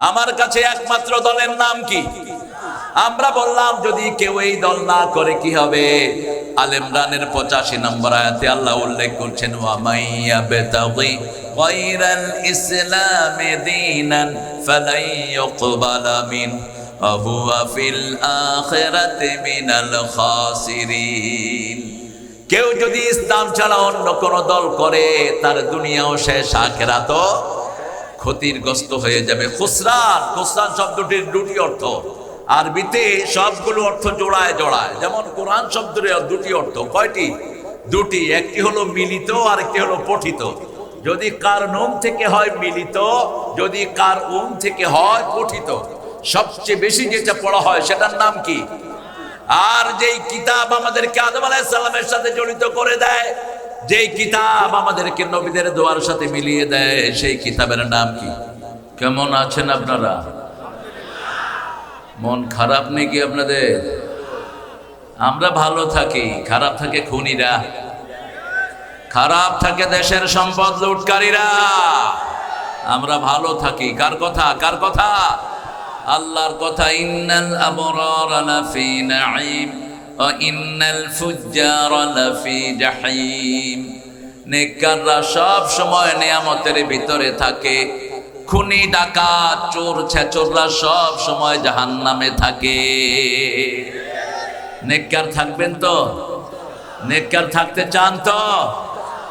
আমার কাছে একমাত্র দলের নাম কি? আমরা বললাম যদি কেউ এই দল না করে কি হবে? আল ইমরানের 85 নম্বর আয়াতে আল্লাহ উল্লেখ করছেন, ওয়া মাইয়াবতাগি গায়রাল ইসলামি দীনান ফালাই ইউকবালা মিন ওয়া হুয়া ফিল আখিরাতি মিনাল খাসিরিন। কেউ যদি ইসলাম ছাড়া অন্য কোন দল করে তার দুনিয়াও শেষ, আখিরাতও ক্ষতিগ্রস্ত হয়ে যাবে। খুসরান, খুসরান শব্দটির দুটি অর্থ, আরবিতে সবগুলো অর্থ জোড়ায় জোড়ায়। যেমন কোরআন শব্দের দুটি অর্থ। কয়টি? দুটি। একটি হলো মিলিত আর একটি হলো পঠিত। যদি কার নুম থেকে হয় মিলিত, যদি কার উম থেকে হয় পঠিত। সবচেয়ে বেশি যেটা পড়া হয় সেটার নাম কি? আর যেই কিতাব আমাদেরকে আদম আলাইহিস সালামের সাথে জড়িত করে দেয়, যেই কিতাব আমাদেরকে নবীদের দোয়ার সাথে মিলিয়ে দেয়, সেই কিতাবের নাম কি? কেমন আছেন আপনারা? মন খারাপ নাকি আপনাদের? আমরা ভালো থাকি, খারাপ থাকে খুনিরা, খারাপ থাকে দেশের সম্পদ লুটকারীরা। আমরা ভালো থাকি কার কথা? কার কথা? আল্লাহর কথা। ইন্নাল আবরারা লাফি নাঈম ওয়া ইন্নাল ফুজ্জারা লাফি জাহিম। নেককাররা সব সময় নিয়ামতের ভিতরে থাকে, খুনি ডাকাত চোর ছেচররা সব সময় জাহান্নামে থাকে। নেককার থাকবেন তো? নেককার থাকতে চান তো?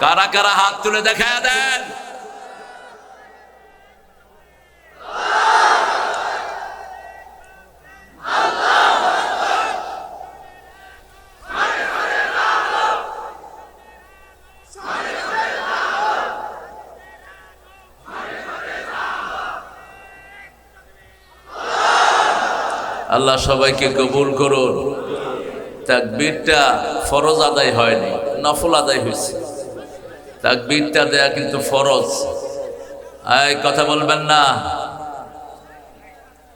কারা কারা হাত তুলে দেখায় দেন। আল্লাহ সবাইকে কবুল করুন। তাকবীরটা ফরজ আদায় হয়নি, নফল আদায় হয়েছে। তাকবীরটা দেয়া কিন্তু ফরজ। এই কথা বলবেন না,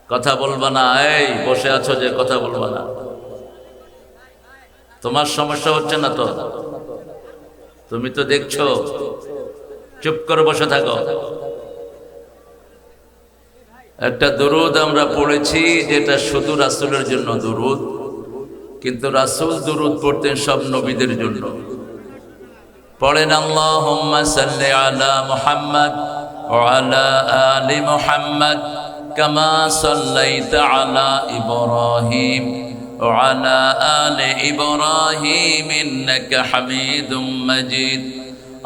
কথা বলবা না। এই বসে আছো যে, কথা বলবা না। তোমার সমস্যা হচ্ছে না তো? তুমি তো দেখছো, চুপ করে বসে থাকো। একটা দরুদ আমরা পড়েছি যেটা শুধু রাসূলের জন্য দরুদ, কিন্তু রাসূল দরুদ পড়তেন সব নবীদের জন্য। পড়েন আল্লাহুম্মা সাল্লি আলা মুহাম্মদ ওয়া আলা আলি মুহাম্মদ কামা সাল্লাইতা আলা ইব্রাহিম ওয়া আলা আলি ইব্রাহিম ইন্নাকা হামিদুম মাজিদ।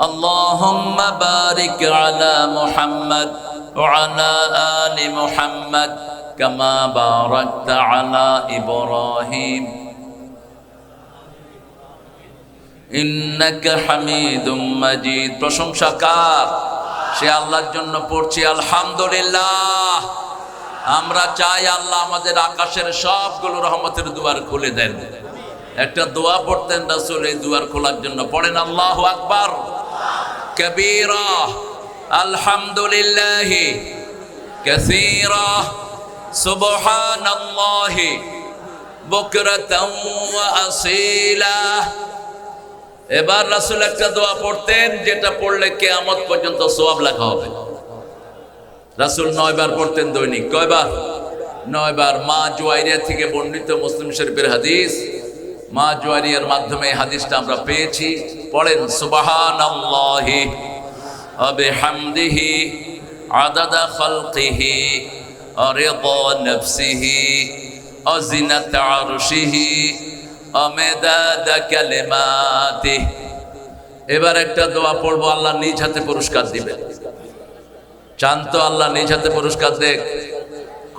আল্লাহুম্মা বারিক আলা মুহাম্মদ وعلى آل محمد كما باركت على إبراهيم إنك حميد مجيد। প্রশংসা কার? সে আল্লাহর জন্য পড়ছি আলহামদুলিল্লাহ। আমরা চাই আল্লাহ আমাদের আকাশের সবগুলো রহমতের দুয়ার খুলে দেন। একটা দোয়া পড়তেন রাসূল এই দুয়ার খোলার জন্য। পড়েন আল্লাহু আকবার কবীরা আলহামদুলিল্লাহি কাসীরা সুবহানাল্লাহি বুকরাতাও ওয়া আসীলা। এবার রাসূল একটা দোয়া পড়তেন যেটা পড়লে কিয়ামত পর্যন্ত সওয়াব লেখা হবে। রাসূল 9 বার পড়তেন দৈনিক। কয়বার? 9 বার। মা জুয়াইরিয়া থেকে বর্ণিত মুসলিম শরীফের হাদিস। মা জুয়াইরিয়ার মাধ্যমে হাদিসটা আমরা পেয়েছি। পড়েন সুবহানাল্লাহি ওয়া বিহামদিহি আদাদা খালকিহি ওয়া রিদা নাফসিহি ওয়া জিনাতা আরশিহি ওয়া মিদাদা কালিমাতিহি। এবার একটা দোয়া পড়বো, আল্লাহ নিজ হাতে পুরস্কার দিবেন। চান তো আল্লাহ নিজ হাতে পুরস্কার দেখ?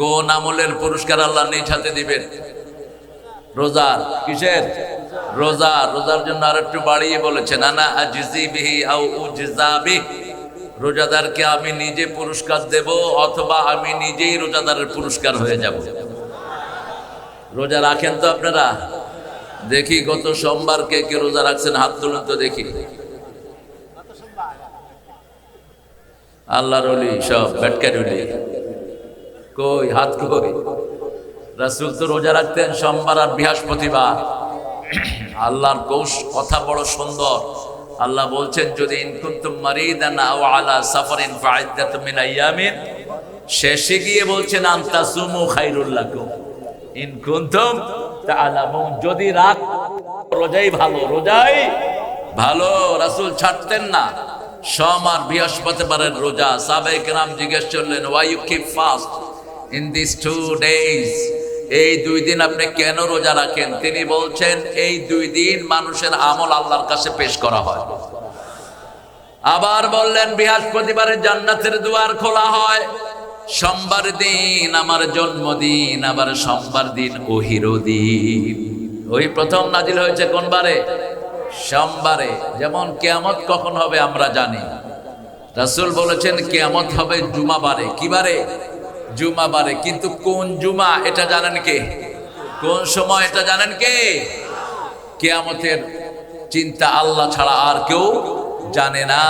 কোন আমলের পুরস্কার আল্লাহ নিজ হাতে দিবেন? রোজার। কিসের? রোজা। রোজার জন্য আর একটু বাড়িয়ে বলেছেন, আনা আজিজি বিহি আও উজজা বিহি। রোজাদারকে আমি নিজে পুরস্কার দেব অথবা আমি নিজেই রোজাদারের পুরস্কার হয়ে যাব। রোজা রাখেন তো আপনারা? দেখি গত সোমবার কে কে রোজা রাখছেন, হাত তুলুন তো দেখি। আল্লাহর ওলি সব বেটকার ওলি। কই হাত কই? রাসূল তো রোজা রাখতেন সোমবার আর বৃহস্পতিবার। আল্লাহর কথা বড় সুন্দর। আল্লাহ বলছেন যদি ইন কুনতুম মারিদান আও আলা সাফারিন ফাইদ্দাতুম মিন আইয়ামিন শেষে গিয়ে বলছেন আনতাসুমু খায়রুল লাকুম ইন কুনতুম তাআলামুন, যদি রাত রোজাই ভালো, রোজাই ভালো। রাসূল ছাড়তেন না সোমবার বৃহস্পতিবারের রোজা। সাহাবায়ে কেরাম জিজ্ঞেস করলেন, why you keep fast in this 2 days, এই 2 দিন আপনি কেন রোজা রাখেন? তিনি বলছেন, এই 2 দিন মানুষের আমল আল্লাহর কাছে পেশ করা হয়। আবার বললেন, বৃহস্পতিবারে জান্নাতের দুয়ার খোলা হয়, সোমবার দিন আমার জন্মদিন, আবার সোমবার দিন ওহির দিন। ওই প্রথম নাজিল হয়েছে কোন বারে? সোমবারে। যেমন কিয়ামত কখন হবে আমরা জানি, রাসূল বলেছেন কিয়ামত হবে জুমাবারে। কি বারে? জুমাবারে। কিন্তু কোন জুমা এটা জানেন কে? কোন সময় এটা জানেন কে? কিয়ামতের চিন্তা আল্লাহ ছাড়া আর কেউ জানে না,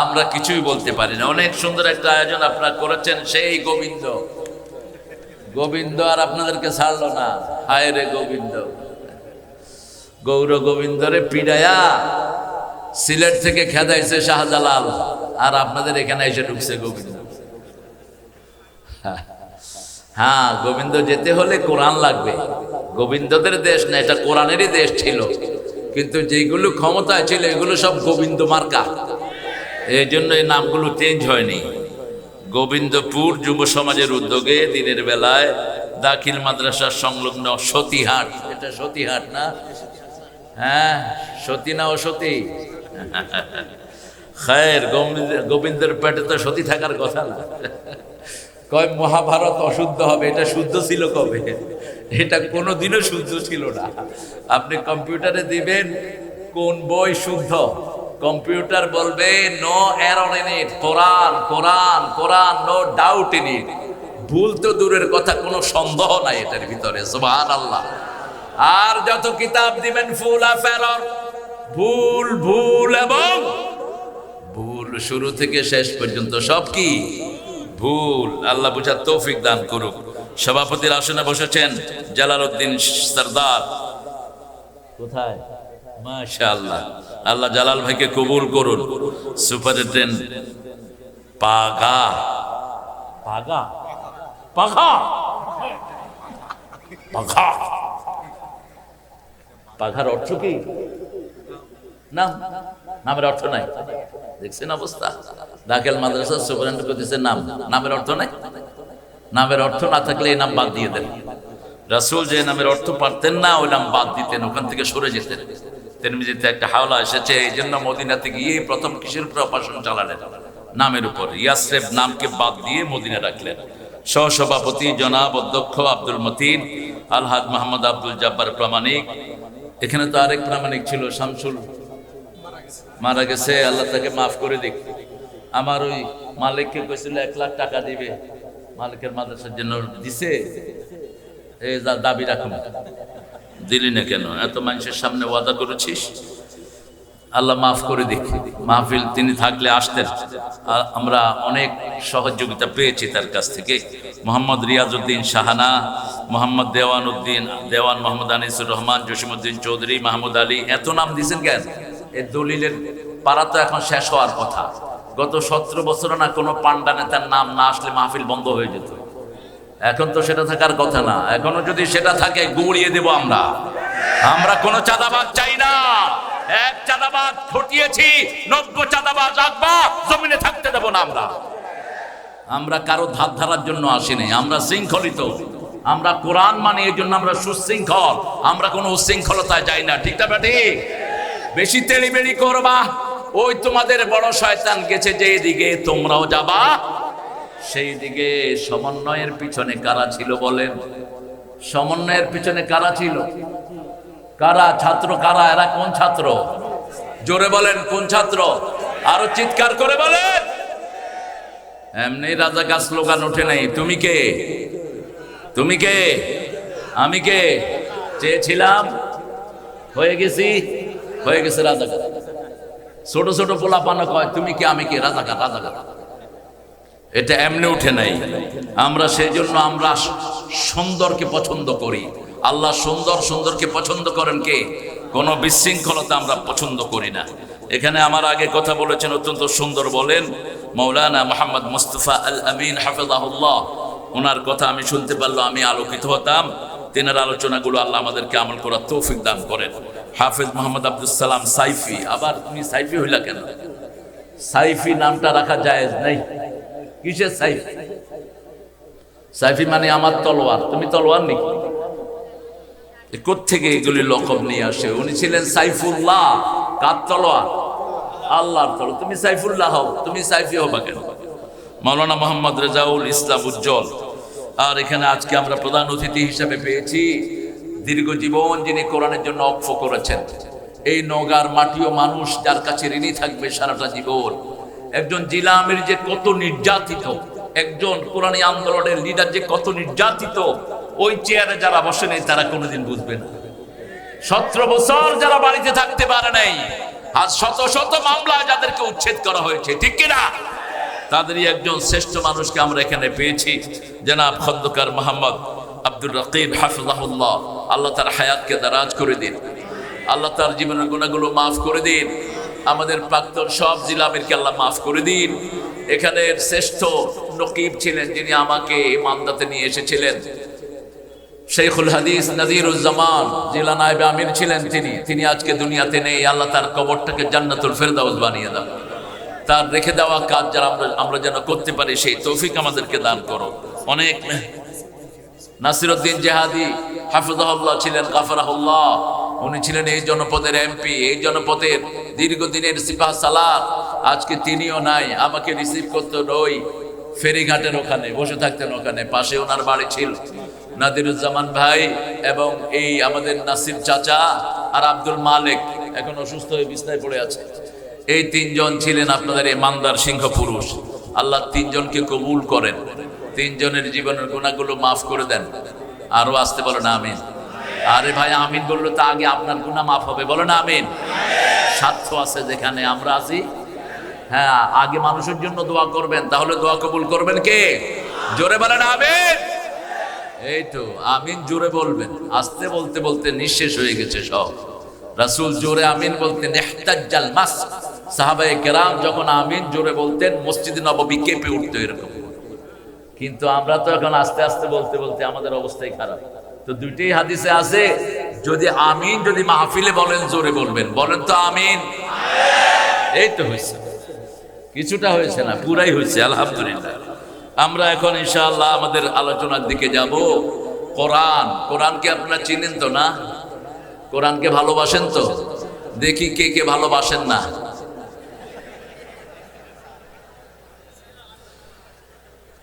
আমরা কিছুই বলতে পারি না। অনেক সুন্দর একটা আয়োজন আপনারা করেছেন, সেই গোবিন্দ। গোবিন্দ আর আপনাদেরকে ছাড়লো না, হায় রে গোবিন্দ। গৌর গোবিন্দরে পিড়ায়া সিলেট থেকে খেদাইছে শাহজালাল, আর আপনাদের এখানে এসে ঢুকছে গোবিন্দ। হ্যাঁ, গোবিন্দ যেতে হলে কোরআন লাগবে। গোবিন্দদের দেশ না, এটা কোরআনেরই দেশ ছিল, কিন্তু যেগুলো ক্ষমতায় ছিল এগুলো সব গোবিন্দ মার্কা, এই জন্য এই নামগুলো চেঞ্জ হয়নি। গোবিন্দপুর যুব সমাজের উদ্যোগে দিনের বেলায় দাখিল মাদ্রাসার সংলগ্ন সতীহাট, এটা সতীহাট না? হ্যাঁ, সতী না ও সতী? খায়ের, গোবিন্দের পেটে তো সতী থাকার কথা না। কয় মহাভারত অশুদ্ধ হবে, এটা শুদ্ধ ছিল কবে? এটা কোনোদিনও শুদ্ধ ছিল না। আপনি কম্পিউটারে দিবেন কোন বই শুদ্ধ, কম্পিউটার বলবে no error in it, Quran Quran Quran, no doubt in it. ভুল তো দূরের কথা, কোনো সন্দেহ নাই এটার ভিতরে, সুবহানাল্লাহ। আর যত কিতাব দিবেন ফুল অফ এরর, ভুল ভুল এবং ভুল, শুরু থেকে শেষ পর্যন্ত সব কি ভুল। আল্লাহ বুঝার তৌফিক দান করুক। সভাপতির আসনে বসেছেন জালালউদ্দিন সরদার। কোথায়? মাশাআল্লাহ, আল্লাহ জালাল ভাইকে কবুল করুন। সুপারিনটেন্ডেন্ট পাগা, পাগা পাগা পাগা, পাগার অর্থ কি? নাম, নামের অর্থ নাই। দেখছেন অবস্থা? দাখিল মাদ্রাসার সুপারিনটেন্ডেন্ট করতেছে নাম, নামের অর্থ নাই। নামের অর্থ না থাকলে এই নাম বাদ দিয়ে দেন। রাসূল যে নামের অর্থ পারতেন না, ওই নাম বাদ দিতেন, ওখান থেকে সরে যেতেন। তিরমিজিতে একটা হাওলা এসেছে, এই জন্য মদিনাতে গিয়ে প্রথম কিসের উপর অপারেশন চালালেন? নামের উপর। ইয়াসরিব নামকে বাদ দিয়ে মদিনা রাখলেন। সহসভাপতি জনাব অধ্যক্ষ আব্দুল মতিন আলহাজ মোহাম্মদ আব্দুল জব্বার প্রামাণিক। এখানে তো আরেক প্রামাণিক ছিল, শামসুল, মারা গেছে, আল্লাহ তাকে মাফ করে দিক। আমার ওই মালিককে কইছিল 1 লাখ টাকা দিবে, মালিকের মাদ্রাসার জন্য দিছে, এই দাবি রাখুন, দিলি না কেন? এত মানুষের সামনে ওয়াদা করেছিস, আল্লাহ মাফ করে দিক। মাহফিল তিনি থাকলে আসতেন, আমরা অনেক সহযোগিতা পেয়েছি তার কাছ থেকে। মোহাম্মদ রিয়াজউদ্দিন শাহানা, মোহাম্মদ দেওয়ান মোহাম্মদ আনিসুর রহমান, জসিমউদ্দিন চৌধুরী, মাহমুদ আলী, এত নাম দিয়েছেন কেন? এই দলিলের পাড়া তো এখন শেষ হওয়ার কথা। গত 17 বছর না কোনো পান্ডা নেতার নাম না আসলে মাহফিল বন্ধ হয়ে যেত। এখন তো সেটা থাকার কথা না। এখনো যদি সেটা থাকে গুড়িয়ে দেব আমরা। আমরা কোনো চাঁদাবাজ চাই না। এক চাঁদাবাজ ঘটিয়েছি, 90 চাঁদাবাজ রাখবা, জমিনে থাকতে দেব না আমরা। আমরা কারো ধার ধারার জন্য আসিনি, আমরা শৃঙ্খলিত, আমরা কোরআন মানি, এই জন্য আমরা সুশৃঙ্খল, আমরা কোনো উশৃঙ্খলতায় যাই না। ঠিক না ঠিক? বেশি তেড়িবেড়ি করবা, ওই তোমাদের বড় শয়তান গেছে যে দিকে, তোমরাও যাবা সেই দিকে। সমন্বয়ের পিছনে কারা ছিল বলেন? সমন্বয়ের পিছনে কারা ছিল? কারা? ছাত্র কারা? এরা কোন ছাত্র? জোরে বলেন, কোন ছাত্র? আরো চিৎকার করে বলেন। এমনি রাজাকার স্লোগান ওঠে নাই। তুমি কে? তুমি কে? আমি কে? চেয়েছিলাম, হয়ে গেছি, হয়ে গেছে রাজাকার। ছোট ছোট পোলাপানা কয় তুমি কে, আমি কে, রাজাকার রাজাকার। এটা এমনি উঠে নাই। আমরা সেই জন্য আমরা সুন্দরকে পছন্দ করি। আল্লাহ সুন্দরকে পছন্দ করেন কে? কোনো বিশৃঙ্খলতা আমরা পছন্দ করি না। এখানে আমার আগে কথা বলেছেন, অত্যন্ত সুন্দর বলেন মৌলানা মোহাম্মদ মুস্তফা আল আমিন হাফেজাহুল্লাহ। ওনার কথা আমি শুনতে পারলে আমি আলোকিত হতাম। তিনার আলোচনাগুলো আল্লাহ আমাদেরকে আমল করার তৌফিক দান করেন। হাফেজ মোহাম্মদ আব্দুল সালাম সাইফি। আবার তুমি সাইফি হইলা কেন? সাইফি নামটা রাখা জায়েজ নাই। কিসের সাইফি? সাইফি মানে আমার তলোয়ার। তুমি তলোয়ার নাকি? কোত্থেকে এগুলি লকব নিয়ে আসে? উনি ছিলেন সাইফুল্লাহ। কার তলোয়ার? আল্লাহর তলোয়ার। তুমি সাইফুল্লাহ হও, তুমি সাইফি হবা কেন? মাওলানা মোহাম্মদ রেজাউল ইসলাম উজ্জ্বল। আর এখানে আজকে আমরা প্রধান অতিথি হিসেবে পেয়েছি দীর্ঘ জীবন যিনি কোরআনের জন্য অক্ষ করেছেন। এই নওগাঁর মাটি ও মানুষ যার কাছে ঋণী থাকবে সারাটা জীবন। একজন জিলা আমির যে কত নির্যাতিত, একজন কোরআনী আন্দোলনের লিডার যে কত নির্যাতিত, ওই চেয়ারে যারা বসে নেই তারা কোনোদিন বুঝবে না। 17 বছর যারা বাড়িতে থাকতে পারে নাই, আজ শত শত মামলায় যাদেরকে উচ্ছেদ করা হয়েছে, ঠিক কিনা? তাদেরই একজন শ্রেষ্ঠ মানুষকে আমরা এখানে পেয়েছি, জনাব খন্দকার মোহাম্মদ আব্দুর রকিব হাফিজাহুল্লাহ। আল্লাহ তার হায়াতকে দারাজ করে দিন, আল্লাহ তার জীবনের গুনাহগুলো মাফ করে দিন। আমাদের প্রাক্তন সব জিলা আমিরকে আল্লাহ মাফ করে দিন। এখানের শ্রেষ্ঠ নকিব ছিলেন যিনি আমাকে মান্দাতে নিয়ে এসেছিলেন, শেখুল হাদিস নাজিরুজ্জামান জিলা নায়েবে আমির ছিলেন তিনি আজকে দুনিয়াতে নেই। আল্লাহ তার কবরটাকে জান্নাতুল ফেরদাউস বানিয়ে দাও। তার রেখে দেওয়া কাজ যারা আমরা যেন করতে পারি সেই তৌফিক আমাদেরকে দান করো। অনেক নাসিরউদ্দিন জিহাদি হাফিজাহুল্লাহ ছিলেন গাফারাহুল্লাহ। উনি ছিলেন এই জনপদের এমপি, এই জনপদের দীর্ঘদিনের সিপাহ সালার। আজকে তিনিও নাই। আমাকে রিসিভ করতেন ওই ফেরিঘাটের ওখানে, বসে থাকতেন ওখানে, পাশে ওনার বাড়ি ছিল। নাদিরুজ্জামান ভাই এবং এই আমাদের নাসির চাচা আর আব্দুল মালিক এখন অসুস্থ হয়ে বিছনায় পড়ে আছে। এই তিনজন ছিলেন আপনাদের এই মান্দার সিংহ পুরুষ। আল্লাহ তিনজনকে কবুল করেন, তিনজনের জীবনের গুনাহগুলো মাফ করে দেন। আরো আসতে বলো না আমিন। আরে ভাই আমিন বললো তো আগে আপনার গুনাহ মাফ হবে, বলো না আমিন। স্বার্থ আছে যেখানে আমরা আছি। হ্যাঁ, আগে মানুষের জন্য দোয়া করবেন, তাহলে দোয়া কবুল করবেন কে? জোরে বলেন আমিন। এই তো আমিন জোরে বলবেন। আস্তে বলতে বলতে নিঃশেষ হয়ে গেছে সব। রাসূল জোরে আমিন বলতেন, ইহতাজ্জাল মাস। সাহাবায়ে কেরাম যখন আমিন জোরে বলতেন মসজিদে নববী কেঁপে উঠতো এরকম। কিন্তু আমরা তো এখন আস্তে আস্তে বলতে বলতে আমাদের অবস্থাই খারাপ। তো দুইটাই হাদিসে আছে, যদি আমিন যদি মাহফিলে বলেন জোরে বলবেন। বলেন তো আমিন। এই তো হয়েছে, কিছুটা হয়েছে না, পুরাই হয়েছে আলহামদুলিল্লাহ। আমরা এখন ইনশাআল্লাহ আমাদের আলোচনার দিকে যাব। কোরআনকে আপনারা চিনেন তো না? কোরআনকে ভালোবাসেন তো? দেখি কে কে ভালোবাসেন না।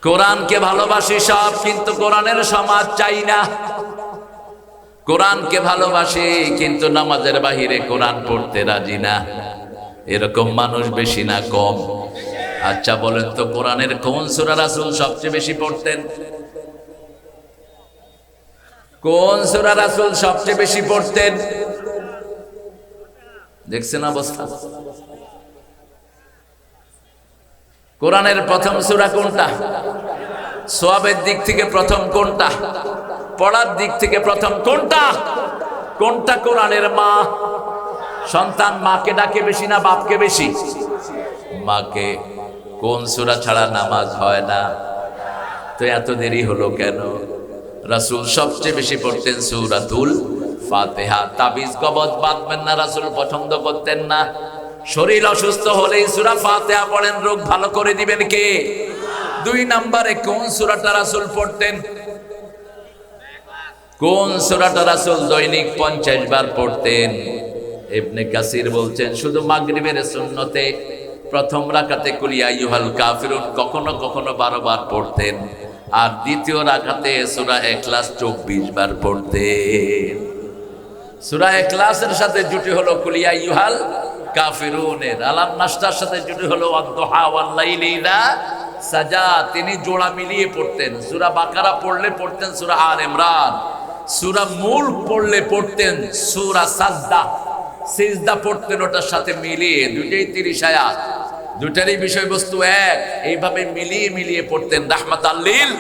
কোরআনকে ভালোবাসি সব, কিন্তু কোরআনের সমাজ চাই না। কোরআনকে ভালোবাসি কিন্তু নামাজের বাহিরে কোরআন পড়তে রাজি না। এরকম মানুষ বেশি না কম? আচ্ছা বলেন তো, কোরআনের কোন সূরা রাসূল সবচেয়ে বেশি পড়তেন? কোন সূরা রাসূল সবচেয়ে বেশি পড়তেন? দেখছেন অবস্থা? কোরআনের প্রথম সূরা কোনটা? সওয়াবের দিক থেকে প্রথম কোনটা? পড়ার দিক থেকে প্রথম কোনটা? কোনটা কোরআনের মা? সন্তান মাকে ডাকে বেশি না বাপকে বেশি? মাকে। কোন সূরা ছাড়া নামাজ হয় না? তো এত দেরি হলো কেন? রাসূল সবচেয়ে বেশি পড়তেন সূরাতুল ফাতিহা। তাবিজ কবজ বাঁধবেন না, রাসূল পছন্দ করতেন না। শরীর অসুস্থ হলেই সূরা ফাতিহা পড়েন, রোগ ভালো করে দিবেন কে? 2 নম্বরে কোন সূরাটা রাসূল পড়তেন? কোন সূরাটা রাসূল দৈনিক 50 বার পড়তেন? ইবনে কাসির বলছেন শুধু মাগরিবের সুন্নতে প্রথম রাকাতে কুল ইয়া আইয়ুহাল কাফিরুন কখনো কখনো 12 বার পড়তেন, আর দ্বিতীয় রাকাতে সূরা ইখলাস 24 বার পড়তেন। সূরা ইখলাসের সাথে জুটি হলো কুল ইয়া আইয়ুহাল কাফিরুনের, আলাম নাশতার সাথে জুটি হলো ওয়াদ-দুহা ওয়াল লাইলি ইযা সাজা। তিনি জোড়া মিলিয়ে পড়তেন। সূরা বাকারা পড়লে পড়তেন সূরা আল ইমরান, সূরা মুলক পড়লে পড়তেন সূরা সাজদা, সিজদা পড়তেন ওটার সাথে মিলিয়ে। দুটেই 30 আয়াত, দুটারই বিষয়বস্তু এক। এইভাবে মিলিয়ে মিলিয়ে পড়তেন রাহমাতাল লিল।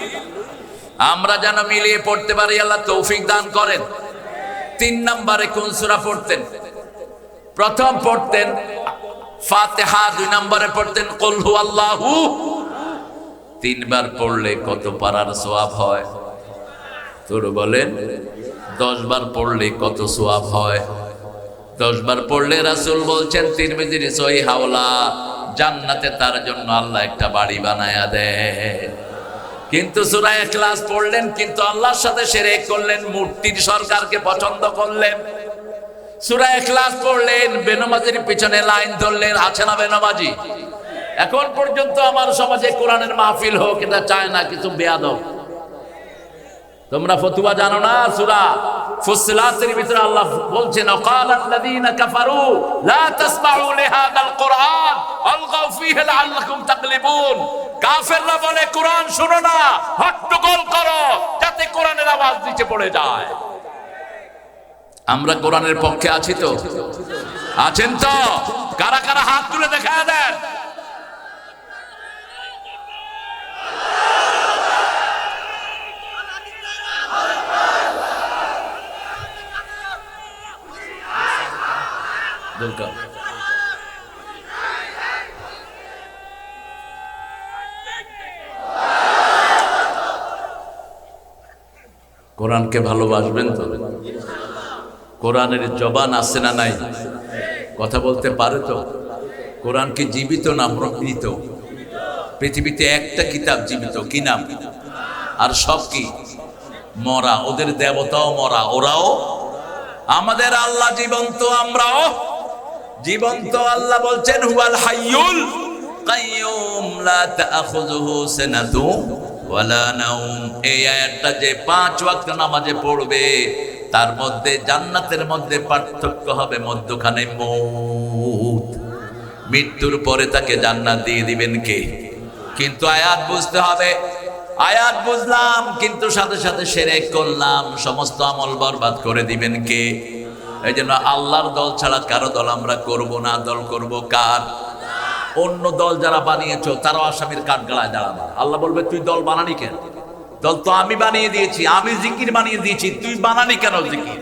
আমরা যেন মিলিয়ে পড়তে পারি, আল্লাহ তৌফিক দান করেন। 3 নম্বরে কোন সূরা পড়তেন? প্রথম পড়তেন ফাতিহা, 2 নম্বরে পড়তেন কুল হুয়াল্লাহু। 3 বার পড়লে কত পারার সওয়াব হয়? তোর বলেন 10 বার পড়লে কত সওয়াব হয়? 10 বার পড়লে রাসূল বলছেন তিরমিজির সহিহ হাওলা, জান্নাতে তার জন্য আল্লাহ একটা বাড়ি বানায়া দেয়। কিন্তু সূরা ইখলাস পড়লেন, কিন্তু আল্লাহর সাথে শিরক করলেন, মূর্তির সরকারকে পছন্দ করলেন। সূরা ইখলাস পড়লেন, বেনামাজির পিছনে লাইন ধরলেন। আছে না বেনামাজি? এখন পর্যন্ত আমার সমাজে কোরআনের মাহফিল হোক এটা চায় না, কিছু বেয়াদব। তোমরা ফতুয়া জানো না? সূরা ফুসসিলাতের ভিতরে আল্লাহ বলছেন ওয়াকালাল্লাযীনা কাফারু লা তাসমাউ লিহাযাল কুরআন আলগাউ ফীহি লাআল্লাকুম তাগলিবুন। কাফেররা বলে কোরআন শোনো না, হট্টগোল করো যাতে কোরআনের আওয়াজ নিচে পড়ে যায়। আমরা কোরআনের পক্ষে আছি তো? আছেন তো? কারা কারা হাত তুলে দেখা দেন। কোরআনকে ভালোবাসবেন তো? কোরআনের জবান আছে না নাই? কথা বলতে পারে তো? কোরআন কি জীবিত না মৃত? পৃথিবীতে একটা কিতাব জীবিত, কি নাম? আর সব কি মরা। ওদের দেবতাও মরা, ওরাও। আমাদের আল্লাহ জীবন্ত, আমরাও জীবন্ত। আল্লাহ বলছেন হুয়াল হাইয়ুল কাইয়ুম লা তাখুযুহু সিনাতু ওয়ালা নাওম। এই আয়াতটা যে 5 ওয়াক্ত নামাজে পড়বে তার মধ্যে জান্নাতের মধ্যে পার্থক্য হবে মধ্যখানে মউত। মৃত্যুর পরে তাকে জান্নাত দিয়ে দিবেন কে? কিন্তু আয়াত বুঝতে হবে। আয়াত বুঝলাম কিন্তু সাথে সাথে শিরক করলাম, সমস্ত আমল বরবাদ করে দিবেন কে? এই জন্য আল্লাহর দল ছাড়া কারো দল আমরা করব না। দল করব কার? অন্য দল যারা বানিয়েছো তারাও আসামির কাঠগড়ায় দাঁড়াবে। আল্লাহ বলবে তুই দল বানানি কেন? দল তো আমি বানিয়ে দিয়েছি, আমি জিকির বানিয়ে দিয়েছি, তুই বানানি কেন জিকির?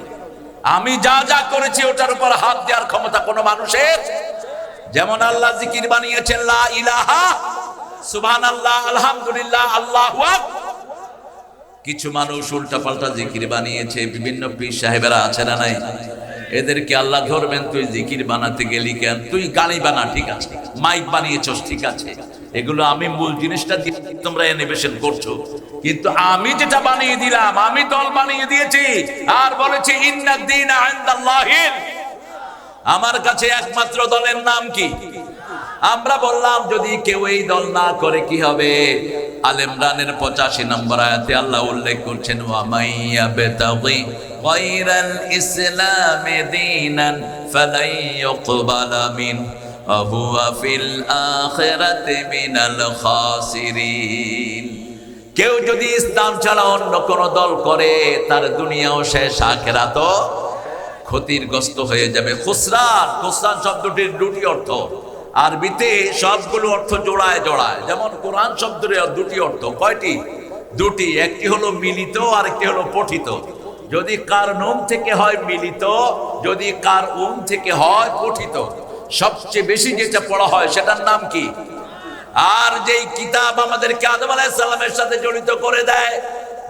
আমি যা যা করেছি ওটার উপর হাত দেওয়ার ক্ষমতা কোনো মানুষের? যেমন আল্লাহ জিকির বানিয়েছেন লা ইলাহা সুবহানাল্লাহ আলহামদুলিল্লাহ আল্লাহু আকবার। কিছু মানুষ উল্টাপাল্টা জিকির বানিয়েছে। বিভিন্ন পীর সাহেবেরা আছে না নাই? এদেরকে আল্লাহ ধরবেন তুই জিকির বানাতে গেলি কেন? তুই গালি বানা, ঠিক আছে, মাইক বানিয়েছস, ঠিক আছে, এগুলো আমি মূল জিনিসটা দিয়ে তোমরা ইনোভেশন করছো, কিন্তু আমি যেটা বানিয়ে দিলাম, আমি দল বানিয়ে দিয়েছি আর বলেছি ইন্নাদ দীনা ইনদাল্লাহিল। আমার কাছে একমাত্র দলের নাম কি? আমরা বললাম যদি কেউ এই দল না করে কি হবে? আল ইমরানের 85 নম্বর আয়াতে আল্লাহ উল্লেখ করছেন ওয়া মাইয়া বিতাগি গায়রাল ইসলামি দীনান ফালাই ইউকবালা মিন ওয়া হুয়া ফিল আখিরাতি মিনাল খাসিরিন। কেউ যদি ইসলাম ছাড়া অন্য কোন দল করে তার দুনিয়াও শেষ, আখিরাতও ক্ষতিগ্রস্ত হয়ে যাবে। খুসরান, খুসরান শব্দটির দুটি অর্থ। আরবিতে সবগুলো অর্থ জোড়ায় জোড়ায়। যেমন কোরআন শব্দের দুটি অর্থ। কয়টি? দুটি। একটি হলো মিলিত আর একটি হলো পঠিত। যদি কার নুম থেকে হয় মিলিত, যদি কার উম থেকে হয় পঠিত। সবচেয়ে বেশি যেটা পড়া হয় সেটার নাম কি? আর যেই কিতাব আমাদেরকে আদম আলাইহিস সালামের সাথে জড়িত করে দেয়,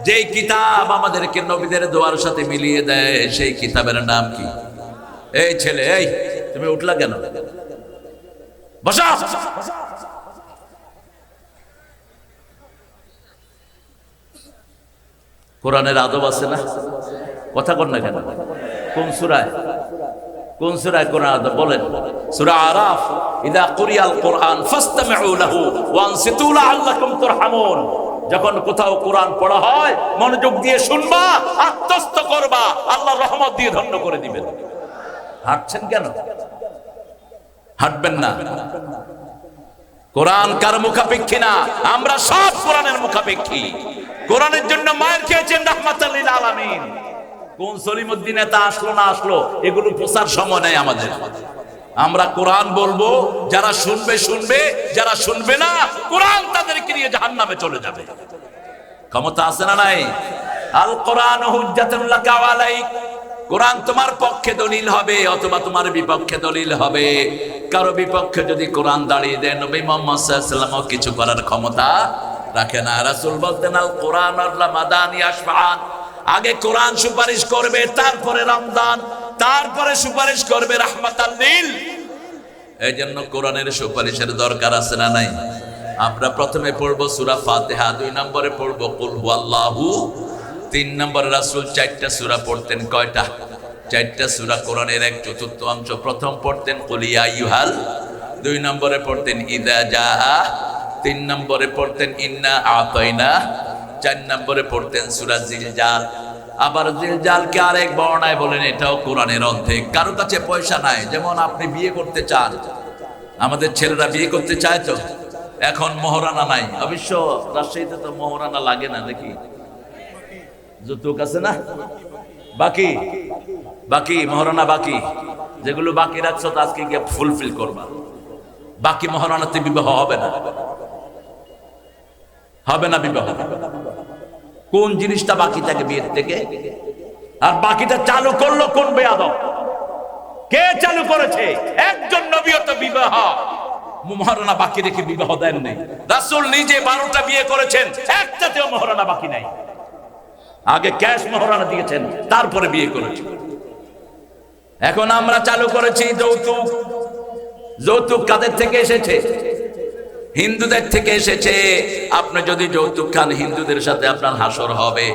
যেই কিতাব আমাদেরকে নবীদের দোয়ার সাথে মিলিয়ে দেয়, সেই কিতাবের নাম কি? এই ছেলে, এই তুমি উঠলা কেন? বসা। কোরআনের আদব আছে না? কথা কর না কেন? কোন সূরায়? কোন সূরায় কোরআন আদব বলেন? সূরা আরাফ, ইদা কুরিয়াল কুরআন ফাসতামিউ লাহু ওয়া আনসিতু লাআল্লাকুম তুরহামুন। যখন কোথাও কোরআন পড়া হয় মনোযোগ দিয়ে শুনবা, আত্মস্থ করবা, আল্লাহ রহমত দিয়ে ধন্য করে দিবেন। হাঁটছেন কেন? হাঁটবেন না। কোরআন কার মুখাপেক্ষী না, আমরা সব কোরআনের মুখাপেক্ষী। কোরআনের জন্য মায়ের খেয়েছেন রাহমাতাল লিল আলামিন। কোন সলিমউদ্দিন নেতা আসলো না আসলো এগুলো প্রচার সময় নাই আমাদের। আমরা কোরআন বলবো, যারা শুনবে শুনবে, যারা শুনবে না কোরআন তাদেরকে নিয়ে জাহান্নামে চলে যাবে। ক্ষমতা আছে না নাই? আল কোরআন হুজ্জাতুল লাকা ওয়া আলাইক। কোরআন তোমার পক্ষে দলিল হবে অথবা তোমার বিপক্ষে দলিল হবে। কারো বিপক্ষে যদি কোরআন দাঁড়িয়ে দেয়, নবী মুহাম্মদ সাল্লাল্লাহু আলাইহি ওয়াসাল্লাম কিছু করার ক্ষমতা রাখে না। রাসূল বলতেন আল কোরআন আল্লাহ মাদানি আশফাআন, আগে কোরআন সুপারিশ করবে, তারপরে রমজান, তারপরে সুপারিশ করবে রাহমাতাল লিল। এই জন্য কোরআনের সুপারিশের দরকার আছে না নাই? আমরা প্রথমে পড়বো সূরা ফাতিহা, 2 নম্বরে পড়বো কুল হুয়াল্লাহু, 3 নম্বরে রাসূল 4টা সূরা পড়তেন। কয়টা? 4টা সূরা কোরআনের 1/4 প্রথম পড়তেন কুল ইয়া আইয়ুহাল, 2 নম্বরে পড়তেন ইযা জাআ, 3 নম্বরে পড়তেন ইন্না আতাইনা, 4 নম্বরে পড়তেন সূরা জিলজাল। আবার জিলজালকে আরেক বর্ণায় বলেন এটাও কোরআনের অর্ধেক। কারো কাছে পয়সা নাই, যেমন আপনি বিয়ে করতে চান, আমাদের ছেলেরা বিয়ে করতে চায় তো, এখন মোহরানা নাই। অবশ্য রাজশাহীতে তো মোহরানা লাগে না নাকি? যৌতুক আছে না? বাকি বাকি মোহরানা বাকি, যেগুলো বাকি রাখছো তো আজকে গিয়ে ফুলফিল করবা। বাকি মোহরানাতে বিবাহ হবে না, হবে না বিবাহ। কোন জিনিসটা বাকি থাকে বিয়ের থেকে? আর বাকিটা চালু করলো কোন বেয়াদব? কে চালু করেছে? একজন নবীও তো বিবাহ মোহরানা বাকি রেখে বিবাহ দেন নাই। রাসূল নিজে 12টা বিয়ে করেছেন, একটাতেও মোহরানা বাকি নাই। আগে ক্যাশ মোহরানা দিয়েছেন, তারপরে বিয়ে করেছেন। এখন আমরা চালু করেছি যৌতুক। যৌতুক কাদের থেকে এসেছে? হিন্দুদের থেকে এসেছে। আপনি যদি যৌতুক খান, হিন্দুদের সাথে আপনার হাসর হবে।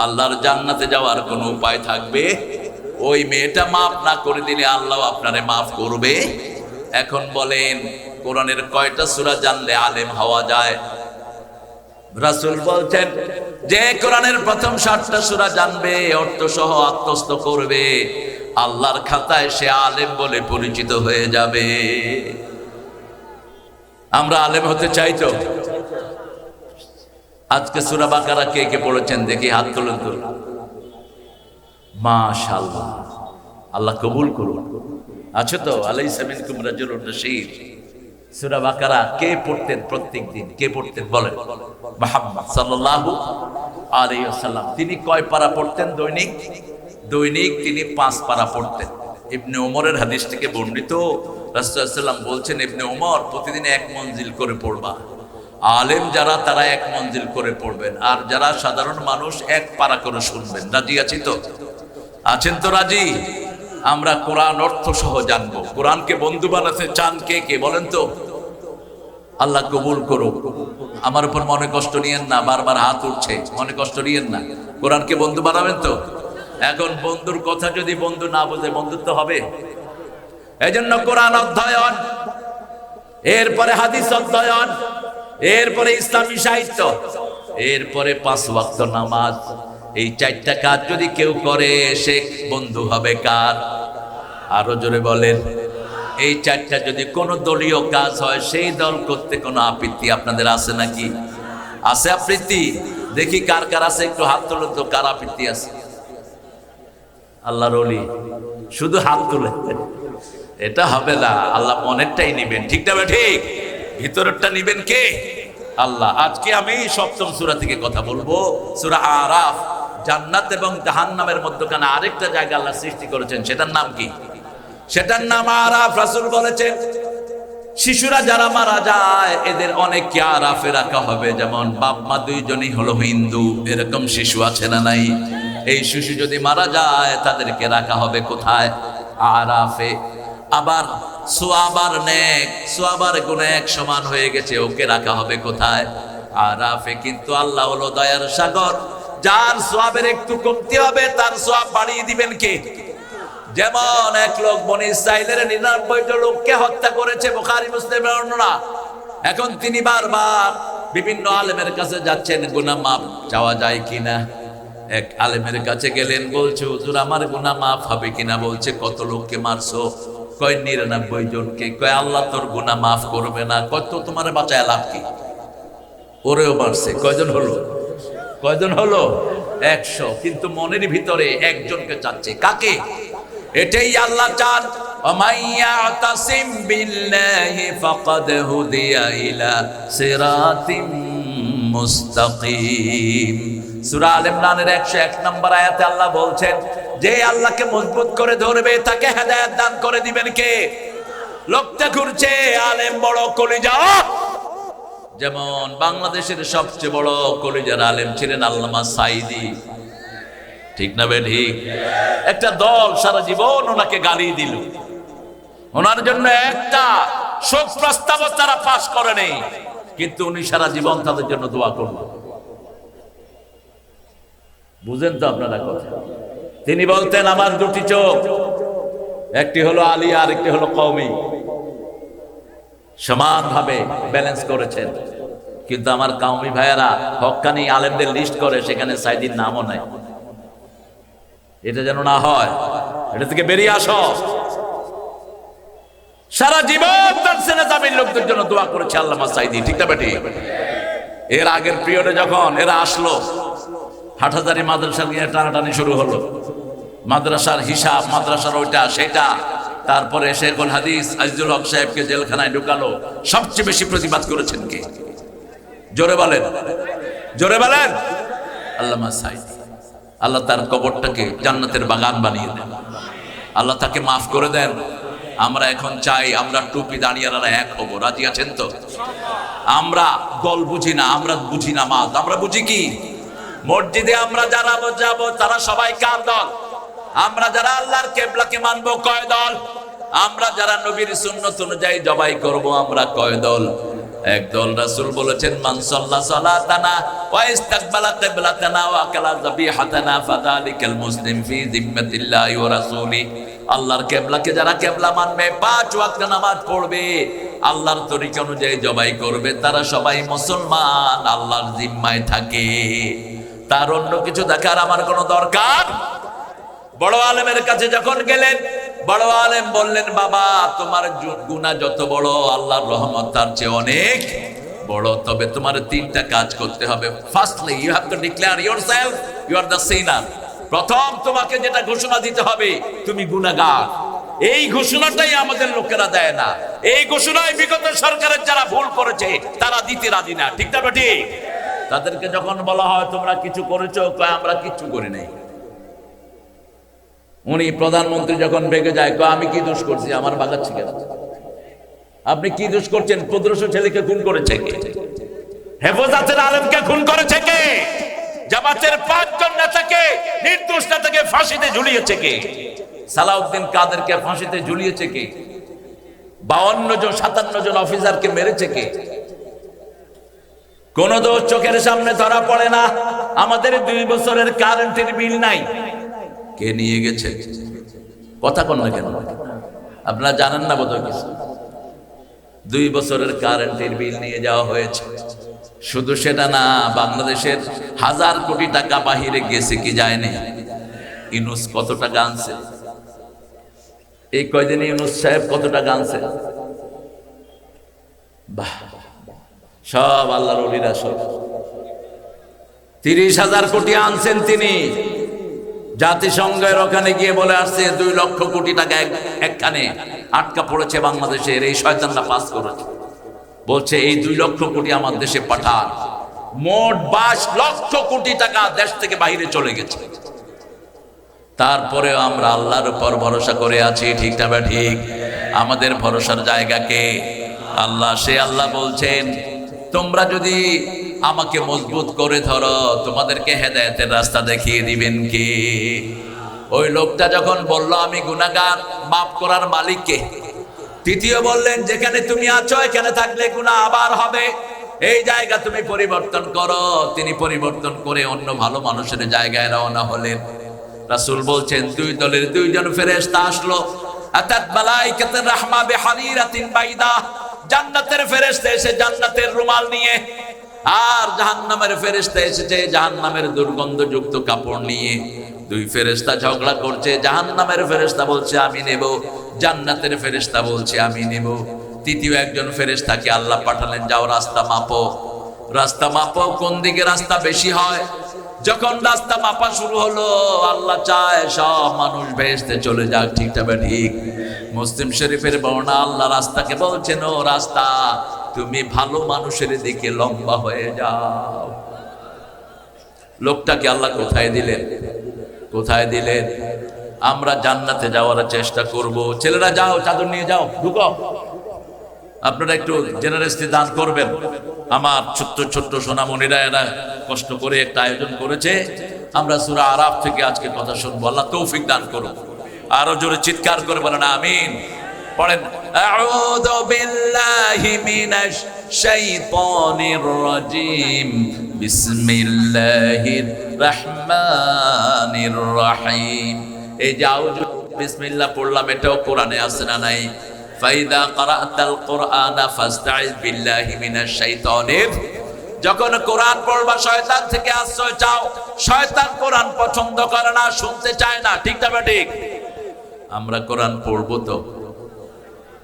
আল্লাহর জান্নাতে যাওয়ার কোনো উপায় থাকবে? ওই মেয়েটা মাফ না করে দিলে আল্লাহ আপনারে মাফ করবে? এখন বলেন কোরআনের কয়টা সূরা জানলে আলেম হওয়া যায়? রাসূল বলছেন যে কোরআনের প্রথম 7টা সূরা জানবে, অর্থ সহ আত্মস্থ করবে, আল্লাহর খাতায় সে আলেম বলে পরিচিত হয়ে যাবে। আমরা আলেম হতে চাই তো? আজকে সূরা বাকারা কে কে পড়েছেন দেখি, হাত তুলুন তো। মাশাআল্লাহ, আল্লাহ কবুল করুন। আছে তো? আলাইসা মিনকুম রাজুলুন রাশীদ। সূরা বাকারা কে পড়তেন প্রত্যেক দিন? কে পড়তেন বলেন? মুহাম্মদ সাল্লাল্লাহু আলাইহি ওয়াসাল্লাম। তিনি কয় পারা পড়তেন দৈনিক? দৈনিক তিনি 5 পারা পড়তেন। ইবনে ওমরের হাদিস থেকে বর্ণিত, রাসূলুল্লাহ সাল্লাল্লাহু আলাইহি ওয়াসাল্লাম বলছেন, ইবনে ওমর প্রতিদিন 1 মঞ্জিল করে পড়বা। আলেম যারা তারা 1 মঞ্জিল করে পড়বেন, আর যারা সাধারণ মানুষ 1 পারা করে শুনবেন। রাজি আছি তো? আছেন তো রাজি? আমরা কোরআন অর্থ সহ জানবো। কোরআনকে বন্ধু বানাতে চান কে কে বলেন তো? আল্লাহ কবুল করুক। আমার উপর মনে কষ্ট নিয়েন না, বারবার হাত উঠছে, মনে কষ্ট নিয়েন না। কোরআনকে বন্ধু বানাবেন তো? এখন বন্ধুর কথা যদি বন্ধু না বোঝে, বন্ধুত্ব হবে? এজন্য কোরআন অধ্যয়ন, এরপরে হাদিস অধ্যয়ন, এরপরে ইসলামী সাহিত্য, এরপরে 5 ওয়াক্ত নামাজ। এই 4টা কাজ যদি কেউ করে, সে বন্ধু হবে কার? আরো জোরে বলেন। এই 4টা যদি কোনো দলীয় কাজ হয়, সেই দল করতে কোনো আপত্তি আপনাদের আছে নাকি? আছে আপত্তি? দেখি কার কার আছে, একটু হাত তুলুন তো, কার আপত্তি আছে? আল্লাহর ওলি শুধু হাত তুলে, এটা হবে না। আল্লাহ মনেরটাই নিবেন, ঠিক না? ঠিক, ভিতরেরটা নিবেন কে? আল্লাহ। আজকে আমি 7ম সূরা থেকে কথা বলবো, সূরা আরাফ। জান্নাত এবং জাহান্নামের মধ্যখানে আরেকটা জায়গা আল্লাহ সৃষ্টি করেছেন, সেটার নাম কি? সেটার নাম আরাফ। রাসূল বলেছেন শিশুরা যারা মারা যায় এদের অনেককে আরাফে রাখা হবে। যেমন বাপ মা 2জনই হলো হিন্দু, এরকম শিশু আছে না নাই? এই শিশু যদি মারা যায় তাদেরকে রাখা হবে কোথায়? আরাফে। আবার সোয়াবার নেক, সোয়াবার গুনাহ 1 সমান হয়ে গেছে, ওকে রাখা হবে কোথায়? আরাফে। কিন্তু আল্লাহ হলো দয়ার সাগর, যার সোয়াবের একটু কমতি হবে তার সোয়াব বাড়িয়ে দিবেন কে? যেমন এক লোক বনি ইসরাইলের 99 জন লোককে হত্যা করেছে, বুখারী মুসলিমের বর্ণনা। এখন তিনি বারবার বিভিন্ন আলেমের কাছে যাচ্ছেন, গুনাহ মাফ চাওয়া যায় কিনা। এক আলেমের কাছে গেলেন, বলছে হুজুর আমার গুনাহ মাফ হবে কিনা। বলছে কত লোককে মারছো? কয় 99 জনকে। কয় আল্লাহ তোর গুনাহ মাফ করবে না। কয় তো তোমার বাঁচায় লাভ কি? ওরেও মারছে। কয়জন হলো? কয়জন হলো? 100। কিন্তু মনের ভিতরে একজনকে চাচ্ছে, কাকে? এটাই আল্লাহ চান, ওমাইয়াতাসিম বিল্লাহি ফাকাদ হুদিয়া ইলা সিরাতিম মুস্তাকিম। সূরা আল ইমরানের 101 নম্বর আয়াতে আল্লাহ বলছেন, যে আল্লাহকে মজবুত করে ধরবে তাকে হেদায়েত দান করে দিবেন কে? লোকটা ঘুরছে আলেম বড় কলিজা। যেমন বাংলাদেশের সবচেয়ে বড় কলিজার আলেম ছিলেন আল্লামা সাঈদী, ঠিক না বে ঠিক? একটা দল সারা জীবন ওনাকে গালি দিল, ওনার জন্য একটা শোক প্রস্তাব তারা পাশ করে নেই, কিন্তু উনি সারা জীবন তাদের জন্য দোয়া করলেন। বুঝেন তো আপনারা কথা? তিনি বলতেন আমার দুটি চোখ, একটি হলো আলিয়া আর একটি হলো কওমি, সমানভাবে ব্যালেন্স করেছেন। কিন্তু আমার কওমি ভাইয়েরা হক্কানি আলেমদের লিস্ট করে, সেখানে সাঈদীর নামও নাই। এটা যেন না হয়, এটা থেকে বেরিয়ে আসো। সারা জীবন তার সেনাজামির লোকদের জন্য দোয়া করেছে আল্লামা সাঈদী, ঠিক না বেটি? এর আগের পিরিয়ডে যখন এরা আসলো, হাটহাজারী মাদ্রাসা নিয়ে টানাটানি শুরু হলো, মাদ্রাসার হিসাব, মাদ্রাসার ওইটা সেটা, তারপরে শেখুল হাদিস আজিজুল হক সাহেবকে জেলখানায় ঢুকালো। সবচেয়ে বেশি প্রতিবাদ করেছেন কে? জোরে বলেন, জোরে বলেন। আল্লামা সাঈদী। আল্লাহ তার কবরটাকে জান্নাতের বাগান বানিয়ে দেন, আল্লাহ তাকে মাফ করে দেন। আমরা এখন চাই আমরা টুপি দাঁড়িয়ারা এক হব, রাজি আছেন তো? আমরা দল বুঝি না, আমরা বুঝি নামাজ, আমরা বুঝি কি? মসজিদে আমরা যারা যাবো তারা সবাই কার দল? আমরা যারা আল্লাহর কেবলাকে মানবো কয় দল? আমরা যারা নবীর সুন্নাত অনুযায়ী জবাই করব আমরা কয় দল? এক দল। রাসূল বলেছেন মান সাল্লা সালাতানা ওয়া ইস্তাকবালা কিবলাতানা ওয়া আকালা যাবিহাতানা ফাযালিকাল মুসলিম ফি যিম্মাতিল্লাহি ওয়া রাসূলি। আল্লাহর কেবলাকে যারা কেবলা মানবে, 5 ওয়াক্ত নামাজ পড়বে, আল্লাহর তরিকা অনুযায়ী জবাই করবে, তারা সবাই মুসলমান, আল্লাহর জিম্মায় থাকে। তার অন্য কিছু দেখার আমার কোনো দরকার? বড় আলেমের কাছে যখন গেলেন, বড় আলেম বললেন বাবা তোমার গুনাহ যত বড়, আল্লাহর রহমত তার চেয়ে অনেক বড়, তবে তোমার 3টা কাজ করতে হবে। Firstly you have to declare yourself you are the sinner. প্রথম তোমাকে যেটা ঘোষণা দিতে হবে তুমি গুনাহগার। এই ঘোষণাটাই আমাদের লোকেরা দেয় না। এই ঘোষণায় বিগত সরকারের যারা ভুল করেছে তারা দিতে রাজি না, ঠিক না ঠিক? তাদেরকে যখন বলা হয় তোমরা কিছু করেছো, কয় আমরা কিচ্ছু করি নাই। উনি প্রধানমন্ত্রী যখন বেগে যায়, কয় আমি কি দোষ করছি, আমার বাগাচ্ছি কেন? আপনি কি দোষ করছেন? 1500 ছেলেকে খুন করেছে কে? হেফাজতের আলেমকে খুন করেছে কে? জামাতের 5 জন নেতাকে, নির্দোষ নেতাকে ফাঁসিতে ঝুলিয়েছে কে? সালাউদ্দিন কাদেরকে ফাঁসিতে ঝুলিয়েছে কে? 52 জন 57 জন অফিসারকে মেরেছে কে? কোন দোষ চোখের সামনে ধরা পড়ে না। আমাদের 2 বছরের কারেন্টের বিল নাই, কে নিয়ে গেছে? কথা কোন না কেন? আপনারা জানেন না বোধহয় কিছু। 2 বছরের কারেন্টের বিল নিয়ে যাওয়া হয়েছে। শুধু সেটা না, বাংলাদেশের 1000 কোটি টাকা বাহিরে গেছে কি যায়নি? ইউনূস কত টাকা আনছে? এই কয়দিনে ইউনূস সাহেব কত টাকা আনছে? বাহ, সব আল্লাহর ওলিরা সব 30,000 কোটি আনছেন তিনি। জাতিসংঘের ওখানে গিয়ে বলে আসছে 2 লক্ষ কোটি টাকা একখানে আটকা পড়েছে বাংলাদেশের, এই শয়তানরা পাস করেছে। বলছে এই 2 লক্ষ কোটি আমার দেশে পাঠান। মোট 22 লক্ষ কোটি টাকা দেশ থেকে বাইরে চলে গেছে। তারপরেও আমরা আল্লাহর উপর ভরসা করে আছি, ঠিক না ঠিক? আমাদের ভরসার জায়গাকে আল্লাহ। সে আল্লাহ বলছেন তোমরা যদি আমাকে মজবুত করে ধরো, তোমাদেরকে হেদায়েতের রাস্তা দেখিয়ে দিবেন কে? ওই লোকটা যখন বলল আমি গুনাহগার, মাফ করার মালিক কে? তৃতীয় বললেন যেখানে তুমি আছো এখানে থাকলে গুনাহ আবার হবে, এই জায়গা তুমি পরিবর্তন করো। তিনি পরিবর্তন করে অন্য ভালো মানুষের জায়গায় রওনা হলেন। রাসূল বলছেন 2 দলের 2 জন ফেরেশতা আসলো। আতাত মালাইকাতুর রাহমা বিহারিরাতিন বাইদা। জান্নাতের ফেরেশতা এসে জান্নাতের রুমাল নিয়ে, আর জাহান্নামের ফেরেশতা এসেছে জাহান্নামের দুর্গন্ধযুক্ত কাপড় নিয়ে। 2 ফেরেশতা ঝগড়া করছে। জাহান্নামের ফেরেশতা বলছে আমি নেব, জান্নাতের ফেরেশতা বলছে আমি নেব। তৃতীয় একজন ফেরেশতাকে আল্লাহ পাঠালেন, যাও রাস্তা মাপো, রাস্তা মাপো, কোন দিকে রাস্তা বেশি হয়। যখন রাস্তা মাপা শুরু হলো, আল্লাহ চায় সব মানুষ বেহেশতে চলে যাক, ঠিক তবে ঠিক। মুসলিম শরীফের বর্ণনা, আল্লাহ রাস্তাকে বলছেন ও রাস্তা তুমি ভালো মানুষের দিকে লম্বা হয়ে যাও। লোকটাকে আল্লাহ কোথায় দিলেন? কোথায় দিলেন? আমরা জান্নাতে যাওয়ার চেষ্টা করব। ছেলেরা যাও, চাদর নিয়ে যাও, ঢুকো। আপনারা একটু জেনারেসলি দান করবেন। আমার ছোট্ট ছোট্ট সোনামণিরা এরা কষ্ট করে একটা আয়োজন করেছে। আমরা সূরা আরাফ থেকে আজকে কথা শুনবো। আল্লাহ তৌফিক দান করুন। আরো জোরে চিৎকার করে বলেন আমিন। পড়েন, আউযু বিল্লাহি মিনাশ শাইতানির রাজিম, বিসমিল্লাহির রহমানির রহিম। এই যে আউযু বিসমিল্লাহ পড়লাম, এটাও কোরআনে আছে না নাই? ফাইদা ক্বারাতাল কুরআনা ফাসতাইজ বিল্লাহি মিনাশ শাইতানির। যখন কোরআন পড়বা শয়তান থেকে আশ্রয় চাও। শয়তান কোরআন পছন্দ করে না, শুনতে চায় না, ঠিক না ঠিক? আমরা কোরআন পড়বো তো?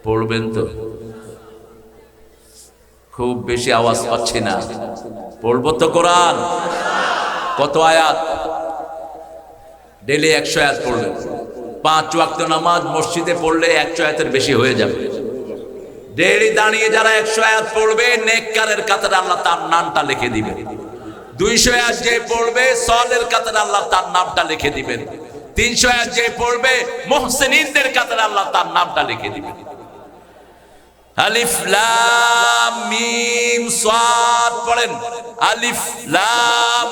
পড়বেন তো? খুব বেশি আওয়াজ পাচ্ছি না। পড়বো তো কোরআন? কত আয়াত? ডেলি 100 আয়াত পড়বেন। 5 ওয়াক্ত নামাজ মসজিদে পড়লে 100 আয়াতের বেশি হয়ে যাবে। ডেলি দাঁড়িয়ে যারা 100 আয়াত পড়বে, নেককারের কাতারে আল্লাহ তার নামটা লিখে দিবেন। 200 আয়াত যে পড়বে, সলের কাতারে আল্লাহ তার নামটা লিখে দিবেন। 300 আয়াত যে পড়বে, মুহসিনিনদের কাতারে আল্লাহ তার নামটা লিখে দিবেন। আলিফ লাম মিম সাদ পড়েন। আলিফ লাম।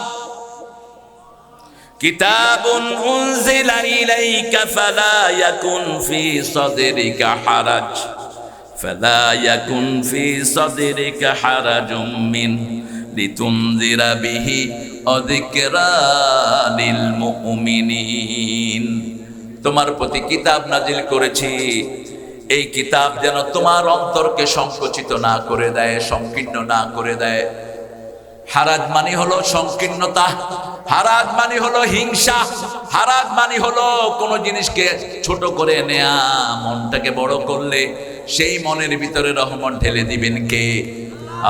কিতাবুন উনজিলা ইলাইকা ফালা ইয়াকুন ফি সাদরিকা হারাজ, ফালা ইয়াকুন ফি সাদরিকা হারাজুম মিন লিতুনজিরা বিহি ওয়া যিকরা লিল মুমিনিন। তোমার প্রতি কিতাব নাজিল করেছি, এই কিতাব যেন তোমার অন্তরকে সংকুচিত না করে দেয়, সংকীর্ণ না করে দেয়। হারাজ মানে হলো সংকীর্ণতা, হারাজ মানে হলো হিংসা, হারাজ মানে হলো কোন জিনিসকে ছোট করে নেয়া। মনটাকে বড় করলে সেই মনের ভিতরে রহমত ঢেলে দিবেন কে?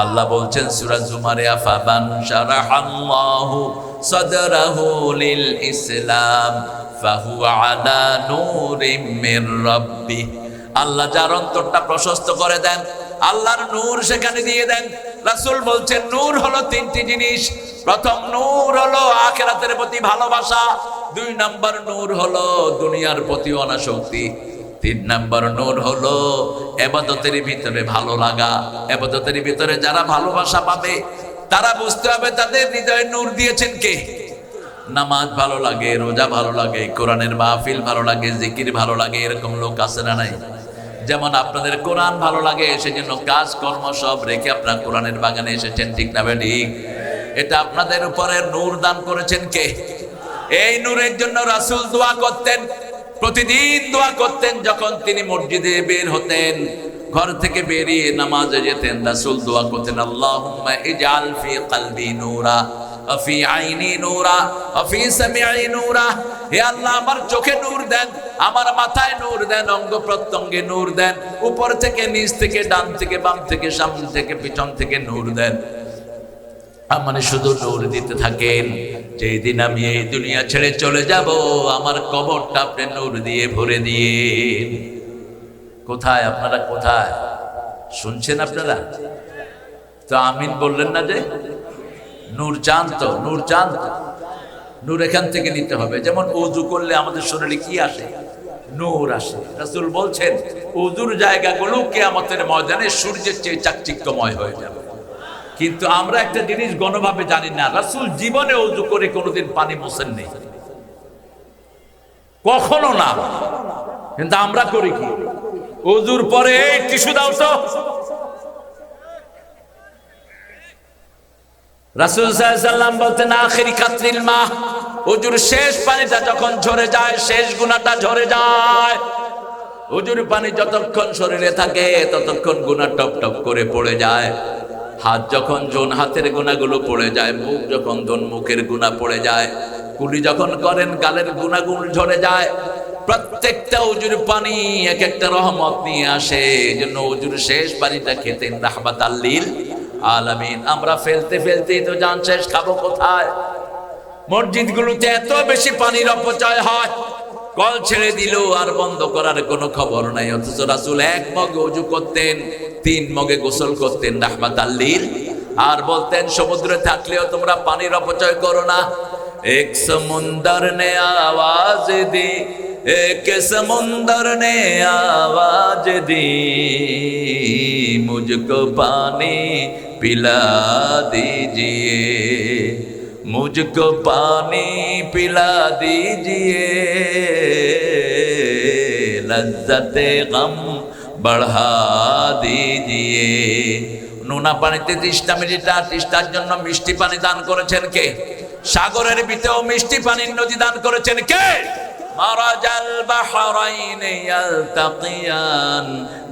আল্লাহ বলছেন সূরা জুমারে, আফাবান শারাহাল্লাহু সাদরাহু লিল ইসলাম ফাহুয়া আলা নূরিম মির রাব্বিহ। আল্লাহ যার অন্তরটা প্রশস্ত করে দেন, আল্লাহর নূর সেখানে দিয়ে দেন। রাসূল বলছেন নূর হলো 3টি জিনিস। প্রথম নূর হলো আখিরাতের প্রতি ভালোবাসা, 2 নম্বর নূর হলো দুনিয়ার প্রতি অনাসক্তি, 3 নম্বর নূর হলো ইবাদতের ভিতরে ভালো লাগা। ইবাদতের ভিতরে যারা ভালোবাসা পাবে তারা বুঝতে হবে তাদের হৃদয়ে নূর দিয়েছেন কে। নামাজ ভালো লাগে, রোজা ভালো লাগে, কোরআনের মাহফিল ভালো লাগে, জিকির ভালো লাগে, এরকম লোক আছে না নাই? যেমন আপনাদের কোরআন ভালো লাগে, সেজন্য কাজ কর্ম সব রেখে আপনারা কোরআনের বাগানে এসেছেন, ঠিক না ঠিক? এটা আপনাদের উপরে নূর দান করেছেন কে? এই নূরের জন্য রাসূল দোয়া করতেন, প্রতিদিন দোয়া করতেন। যখন তিনি মসজিদে বের হতেন, ঘর থেকে বেরিয়ে নামাজে যেতেন, রাসূল দোয়া করতেন, আল্লাহুম্মা ইজআল ফি কলবি নূরা ওয়া ফি আইনি নূরা ওয়া ফি সামঈ নূরা। হে আল্লাহ, আমার চোখে নূর দেন, আমার মাথায় নূর দেন, অঙ্গ প্রত্যঙ্গে নূর দেন, উপর থেকে নিচ থেকে, ডান থেকে বাম থেকে, সামনে থেকে পিছন থেকে নূর দেন। মানে শুধু নূর দিতে থাকেন। যেই দিন আমি এই দুনিয়া ছেড়ে চলে যাব, আমার কবরটা আপনি নূর দিয়ে ভরে দিয়ে। কোথায় আপনারা? কোথায় শুনছেন আপনারা? তো আমিন বললেন না যে? নূর চান তো, নূর চান তো। নূর এখান থেকে নিতে হবে। যেমন ওযু করলে আমাদের শরীরে কি আসে? নূর আসে। রাসূল বলছেন ওযুর জায়গাগুলো কিয়ামতের ময়দানে সূর্যের চেয়ে চাকচিক্যময় হয়ে যাবে। কিন্তু আমরা একটা জিনিস গণভাবে জানি না, রাসূল জীবনে ওযু করে কোনোদিন পানি মোছেন নেই, কখনো না। কিন্তু আমরা করি কি? ওযুর পরে এই টিস্যু দাও তো। রাসূল সাল্লাল্লাহু আলাইহি ওয়াসাল্লাম বলতেন আখিরি কাতরিল মা, ওযুর শেষ পানিটা যখন ঝরে যায়, শেষ গুনাহটা ঝরে যায়। ওযুর পানি যতক্ষণ শরীরে থাকে ততক্ষণ গুনাহ টপ টপ করে পড়ে যায়। হাত যখন ধোন হাতের গুনাহগুলো পড়ে যায়, মুখ যখন ধোন মুখের গুনাহ পড়ে যায়, কুলি যখন করেন গালের গুনাহগুলো ঝরে যায়। প্রত্যেকটা ওযুর পানি এক একটা রহমত নিয়ে আসে। এজন্য ওযুর শেষ পানিটা খেতেন রাহমাতাল লিল আলামিন। আমরা ফেলতে ফেলতেই তো জান শেষ, খাবো কোথায়? মসজিদগুলোতে এত বেশি পানির অপচয় হয়, কল ছেড়ে দিল আর বন্ধ করার কোনো খবর নাই। অথচ রাসূল 1 মগে ওযু করতেন, 3 মগে গোসল করতেন রাহমাতাল লিল। আর বলতেন সমুদ্রে থাকলেও তোমরা পানির অপচয় করো না। এক সমুন্দর নে আওয়াজ দি एक समुंदर ने आवाज दी, मुझको पानी पिला दीजिए, मुझको पानी पिला दीजिए, लज्जते गम बढ़ा दीजिए। নোনা পানিতে তৃষ্ণা মিটিটা, তৃষ্ণার জন্য মিষ্টি পানি দান করেছেন কে? সাগরের ভিতরেও মিষ্টি পানির নদী দান করেছেন কে? মারাজাল বাহরাইন ইয়ালতাকিয়ান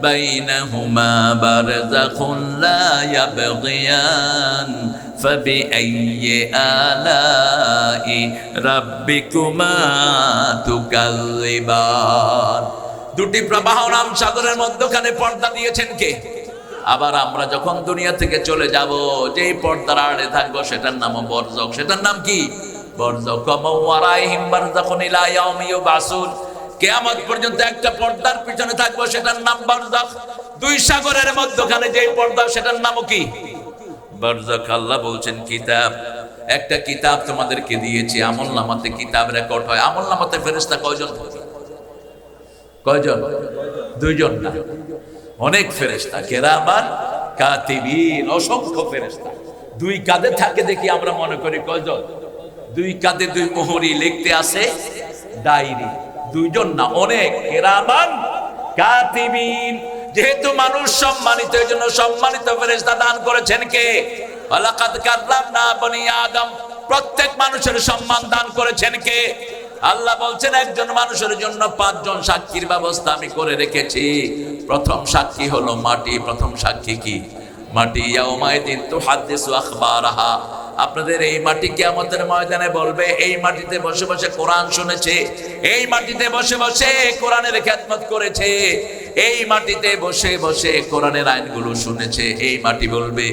বাইনাহুমা বারযাখুন লা ইয়াবগিয়ান ফাবিআইয়ি আলাই রাব্বিকুমা তুকাযযিবান। দুটি প্রবাহমান সাগরের মধ্যখানে পর্দা দিয়েছেন কে? আবার আমরা যখন দুনিয়া থেকে চলে যাব, যেই পর্দার আড়ে থাকবো সেটার নাম বরজখ। সেটার নাম কি? বরজখ। ওয়ারাইহিম বারযাখুন ইলা ইয়াউমি ইউবাসুন। কিয়ামত পর্যন্ত একটা পর্দার পিছনে থাকবো, সেটার নাম বরজখ। দুই সাগরের মধ্যখানে যেই পর্দা, সেটার নাম কি? বরজখ। আল্লাহ বলছেন কিতাব, একটা কিতাব তোমাদেরকে দিয়েছি, আমলনামাতে কিতাব রেকর্ড হয়। আমলনামাতে ফেরেশতা কয়জন? কয়জন? দুইজন না, অনেক ফেরেশতা, কেরামান কাতিবিন, অসংখ্য ফেরেশতা। দুই কাঁধে থাকে দেখি আমরা মনে করি কয়জন? দুই কাঁধে দুই মোহরি লিখতে আসে ডায়েরি। দুইজন না, অনেক, কেরামান কাতিবিন। যেহেতু মানুষ সম্মানিত, এই জন্য সম্মানিত ফেরেশতা দান করেছেন কে? ওয়ালাকাদ কাররামনা বনি আদম। প্রত্যেক মানুষের সম্মান দান করেছেন কে? আল্লাহ বলছেন একজন মানুষের জন্য 5 জন সাক্ষীর ব্যবস্থা আমি করে রেখেছি। প্রথম সাক্ষী হলো মাটি। প্রথম সাক্ষী কি? মাটি। ইয়াউমাইদিন তুহাদ্দিসু আখবারাহা। আপনাদের এই মাটি কিয়ামতের ময়দানে বলবে, এই মাটিতে বসে বসে কোরআন শুনেছে, এই মাটিতে বসে বসে কোরআনের খেদমত করেছে, এই মাটিতে বসে বসে কোরআনের আইনগুলো শুনেছে। এই মাটি বলবে।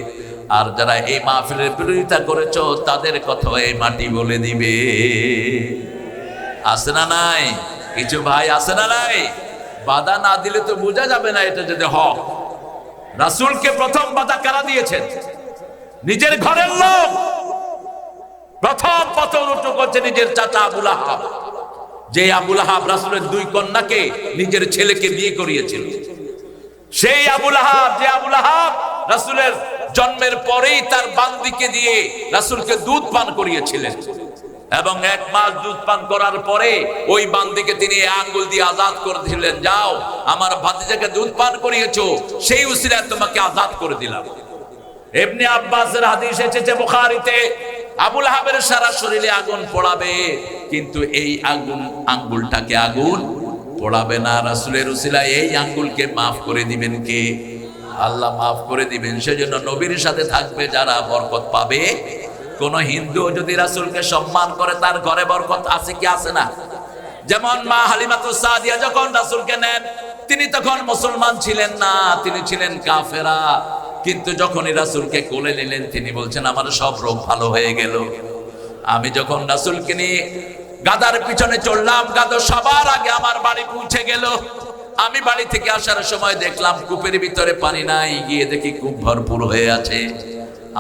আর যারা এই মাহফিলের বিরোধিতা করেছো, তাদের কথা এই মাটি বলে দিবে। আছে না নাই? কিছু ভাই আছে না নাই? বাধা না দিলে তো বোঝা যাবে না এটা যদি হক। রাসূলকে প্রথম বাধা কারা দিয়েছেন? নিজের ঘরের লোক। প্রথম পতন উঠে করছে নিজের চাচা আবু লাহাব। যে আবু লাহাব রাসূলের 2 কন্যাকে নিজের ছেলেকে বিয়ে করিয়েছিল। সেই আবু লাহাব, যে আবু লাহাব রাসূলের জন্মের পরেই তার বান্দিকে দিয়ে রাসূলকে দুধ পান করিয়েছিলেন, এবং 1 মাস দুধ পান করার পরে ওই বান্দিকে তিনি আঙ্গুল দিয়ে আজাদ করে দিলেন, যাও আমার ভাতিজাকে দুধ পান করিয়েছো, সেই উসিলায় তোমাকে আজাদ করে দিলাম। ইবনে আব্বাসের হাদিস এসেছে বুখারীতে, আবু লাহাবের সারা শরীরে আগুন পোড়াবে, কিন্তু এই আঙ্গুলটাকে আগুন পোড়াবে না। রাসূলের উসিলায় এই আঙ্গুলকে মাফ করে দিবেন কে? আল্লাহ মাফ করে দিবেন। সেজন্য নবীর সাথে থাকবে যারা বরকত পাবে। কোন হিন্দু যদি রাসূলকে সম্মান করে, তার ঘরে বরকত আছে কি আছে না? যেমন মা হালিমাতুস সাদিয়া যখন রাসূলকে নেন, তিনি তখন মুসলমান ছিলেন না, তিনি ছিলেন কাফেরা। কিন্তু যখনই রাসূলকে কোলে নিলেন, তিনি বলছেন আমার সব রোগ ভালো হয়ে গেল। আমি যখন রাসূলকে নিয়ে গাদার পিছনে চললাম, গাদা সবার আগে আমার বাড়ি পৌঁছে গেল। আমি বাড়ি থেকে আসার সময় দেখলাম কূপের ভিতরে পানি নাই, গিয়ে দেখি কূপ ভরপুর হয়ে আছে।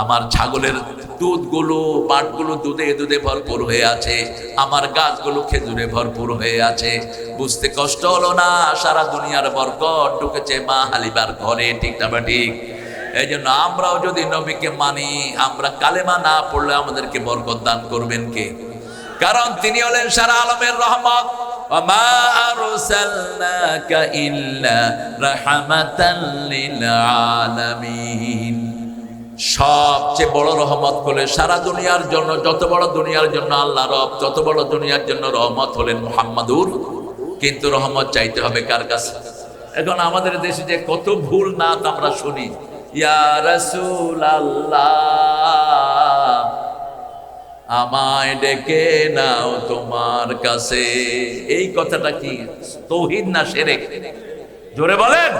আমার ছাগলের দুধগুলো, মাঠগুলো দুধে দুধে ভরপুর হয়ে আছে, আমার গাছগুলো খেজুরে ভরপুর হয়ে আছে। বুঝতে কষ্ট হলো না, সারা দুনিয়ার বরকত ঢুকেছে মা হালিমার ঘরে। ঠিক না ঠিক? এই জন্য আমরাও যদি নবীকে মানি, আমরা কালেমা না পড়লে আমাদেরকে বরকত দান করবেন কে? কারণ তিনি হলেন সারা আলমের রহমত। ওয়ামা আরসালনাকা ইল্লা রাহমাতাল লিল আলামিন। সবচেয়ে বড় রহমত হলে সারা দুনিয়ার জন্য, যত বড় দুনিয়ার জন্য আল্লাহ রব, তত বড় দুনিয়ার জন্য রহমত হলেন মুহাম্মাদুর। কিন্তু রহমত চাইতে হবে কার কাছে? এখন আমাদের দেশে যে কত ভুল নাত আমরা শুনি, ইয়া রাসূলুল্লাহ আমায় ডেকে নাও তোমার কাছে। এই কথাটা কি তাওহীদ না শিরক? জোরে বলেন।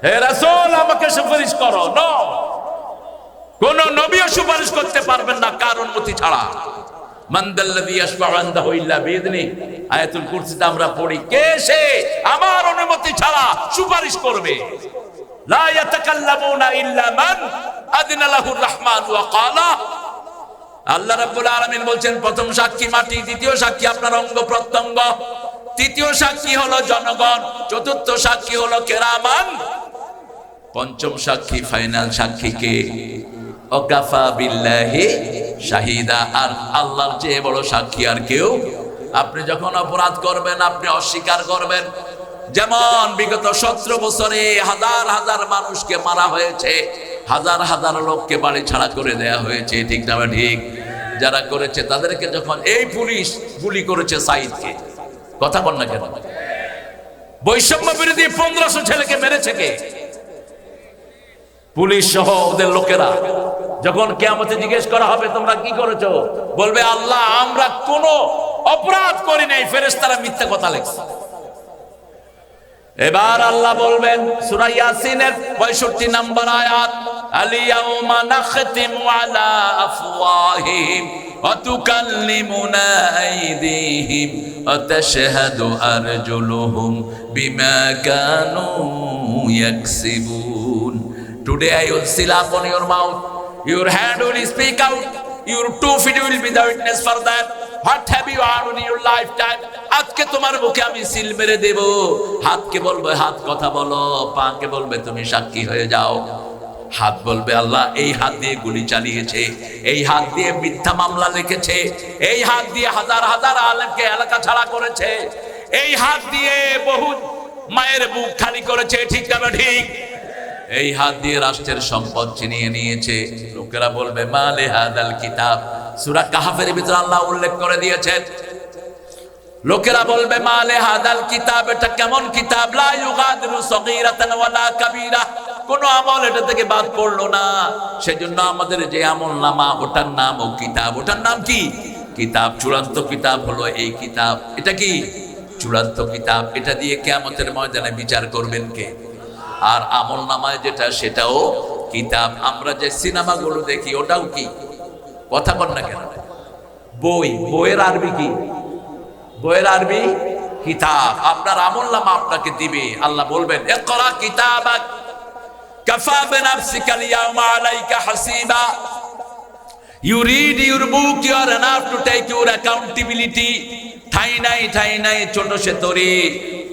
হে রাসূল আমাকে সুপারিশ করো। নো, কোন নবীও সুপারিশ করতে পারবেন না কার অনুমতি ছাড়া। মান দাল্লাযী ইয়াশফাউ ইনদাহু ইল্লা বিইذনি। আয়াতুল কুরসিতে আমরা পড়ি, কে সে আমার অনুমতি ছাড়া সুপারিশ করবে? লা ইয়াতাকাল্লামুনা ইল্লা মান আযিনা লাহুর রাহমান ওয়া ক্বালা। আল্লাহ রাব্বুল আলামিন বলছেন প্রথম সাক্ষী মাটি, দ্বিতীয় সাক্ষী আপনার অঙ্গ প্রত্যঙ্গ, তৃতীয় সাক্ষী হলো জনগণ, চতুর্থ সাক্ষী হলো কেরামান, পঞ্চম সাক্ষী ফাইনাল সাক্ষী কে? ওয়াকাফা বিল্লাহি শাহিদা। আর আল্লাহর চেয়ে বড় সাক্ষী আর কেউ। আপনি যখন অপরাধ করবেন, আপনি অস্বীকার করবেন, যেমন বিগত 17 বছরে হাজার হাজার মানুষকে মারা হয়েছে, হাজার হাজার লোককে বাড়ি ছাড়া করে দেয়া হয়েছে, ঠিক না ঠিক? যারা করেছে তাদেরকে যখন এই পুলিশ গুলি করেছে সাইদকে, কথা বল না কেন? বৈষম্য বিরোধী 1500 ছেলেকে মেরেছে কে? পুলিশ সহ ওদের লোকেরা। যখন কিয়ামতে জিজ্ঞেস করা হবে তোমরা কি করেছো, বলবে আল্লাহ আমরা কোনো অপরাধ করি নাই, ফেরেশতারা মিথ্যা কথা লিখছে। এবার আল্লাহ বলবেন সূরা ইয়াসিনের 65 নম্বর আয়াত, আলিয়াউমা নাখতিমু আলা আফওয়াহিহিম ওয়া তুকাল্লিমুনা আইদিহিম ওয়া তাশহাদু আরজুলুহুম বিমা Kanu ইয়াকসিবুন। Today I will seal upon your mouth, your hand will speak out, your 2 feet will be the witness for that. What have you done in your lifetime? আজকে তোমার মুখে আমি সিল মেরে দেব। হাতকে বলবে হাত কথা বলো, পাকে বলবে তুমি সাক্ষী হয়ে যাও। হাত বলবে আল্লাহ এই হাত দিয়ে গুলি চালিয়েছে, এই হাত দিয়ে মিথ্যা মামলা লিখেছে, এই হাত দিয়ে হাজার হাজার আলেমকে এলাকা ছাড়া করেছে, এই হাত দিয়ে বহু মায়ের বুক খালি করেছে, ঠিক না ঠিক? এই হাত দিয়ে রাষ্ট্রের সম্পদ ছিনিয়ে নিয়েছে। লোকেরা বলবে মালে হাদাল কিতাব। সূরা কাহফের ভিতরে আল্লাহ উল্লেখ করে দিয়েছেন, লোকেরা বলবে মালে হাদাল কিতাব, এটা কেমন কিতাব? লা ইউগাদিরু সগীরাতান ওয়ালা কাবীরা, কোন আমল এটা থেকে বাদ পড়লো না। সেজন্য আমাদের যে আমলনামা, ওটার নাম ও কিতাব। ওটার নাম কি? কিতাব। চূড়ান্ত কিতাব হলো এই কিতাব। এটা কি? চূড়ান্ত কিতাব। এটা দিয়ে কিয়ামতের ময়দানে বিচার করবেন কে? আর আমল নামায় যেটা, সেটাও কিতাব। আমরা যে সিনেমাগুলো দেখি ওটাও কি? কথা বল না কেন? বই। বইয়ের আরবি কি? বইয়ের আরবি কিতাব। আপনার আমল নামা আপনাকে দিবে। আল্লাহ বলবেন ইকরা কিতাবাক কাফা বিনাফসিকা আল-ইয়াওমা আলাইকা হাসিবা। You read your book, you are enough to take your accountability. ঠাই নাই ছোট সে তরি,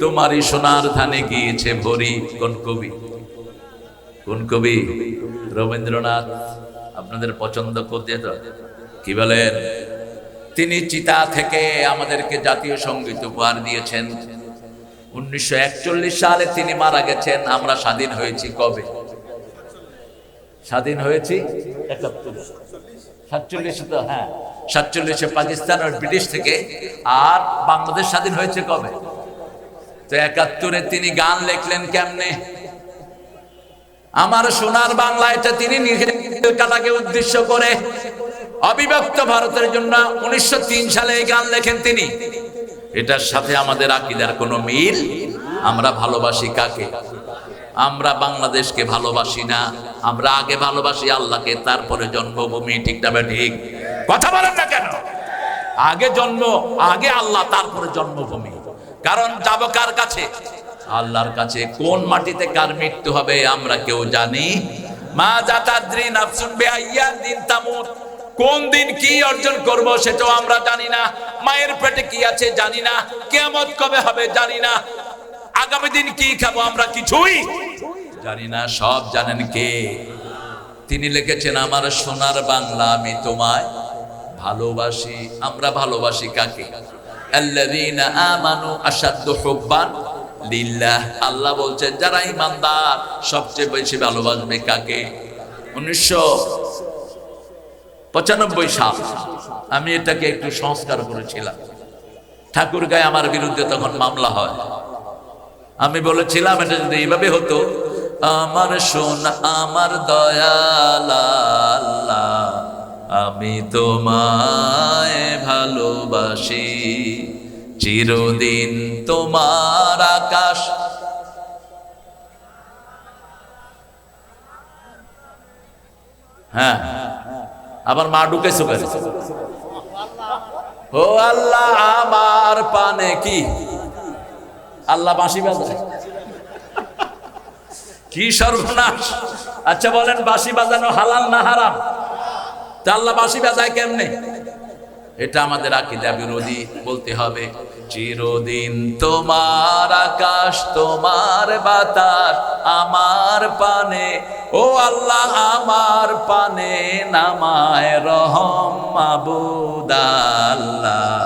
তোমারই সোনার ধানে গিয়েছে ভরি। কোন কবি? কোন কবি? রবীন্দ্রনাথ। আপনাদের পছন্দ করতে তো কি বলেন? তিনি চিতা থেকে আমাদেরকে জাতীয় সঙ্গীত উপহার দিয়েছেন। 1941 সালে তিনি মারা গেছেন। আমরা স্বাধীন হয়েছি কবে? স্বাধীন হয়েছি 47 তো, হ্যাঁ 47 পাকিস্তান আর ব্রিটিশ থেকে। আর বাংলাদেশ স্বাধীন হয়েছে কবে? তো 71-এ তিনি গান লিখলেন কেমনে? আমার সোনার বাংলা। এটা তিনি নিজের কাটাকে উদ্দেশ্য করে অবিভক্ত ভারতের জন্য 1903 সালে এই গান লেখেন তিনি। এটার সাথে আমাদের আকীদার কোনো মিল। আমরা ভালোবাসি কাকে? আমরা বাংলাদেশকে ভালোবাসি না, আমরা আগে ভালোবাসি আল্লাহকে, তারপরে জন্মভূমি, ঠিক না ঠিক? কথা বলেন না কেন? আগে জন্ম, আগে আল্লাহ, তারপরে জন্মভূমি। কারণ যাবো কার কাছে? আল্লাহর কাছে। কোন মাটিতে কার মৃত্যু হবে আমরা কেউ জানি? মা জাতাদ্রি নাফসুন বিআইয়্যা দিন তামুত। কোন দিন কি অর্জন করব সেটাও আমরা জানি না। মায়ের পেটে কি আছে জানি না। কিয়ামত কবে হবে জানি না। আগামী দিন কি খাবো আমরা কিছুই জানি না। সব জানেন কে? তিনি লিখেছেন আমার সোনার বাংলা আমি তোমায় ভালোবাসি। আমরা ভালোবাসি কাকে? আল্লাযীনা আমানু আশাদ্দু হুব্বান লিল্লাহ। আল্লাহ বলছেন যারা ঈমানদার সবচেয়ে বেশি ভালোবাসবে কাকে? 1995 সাল আমি এটাকে একটু সংস্কার করেছিলাম। ঠাকুরগাঁয়ে আমার বিরুদ্ধে তখন মামলা হয়। আমি বলেছিলাম এটা যদি এইভাবে হতো, আমার সোনা আমার দয়াল আল্লাহ আমি তোমায় ভালোবাসি, চিরদিন তোমার আকাশ। হ্যাঁ, আবার মা ঢুকেছো কেন? ও আল্লাহ আমার পানে কি? আল্লাহ বাঁশি বাজায়? কি সর্বনাশ! আচ্ছা বলেন, বাঁশি বাজানো হালাল না হারাম? তা আল্লাহ বাঁশি বাজায় কেমনে? এটা আমাদের আকীদা বিরোধী বলতে হবে। চিরদিন তোমার আকাশ তোমার বাতাস আমার পানে, ও আল্লাহ আমার পানে নামায় রহম মাবুদ আল্লাহ,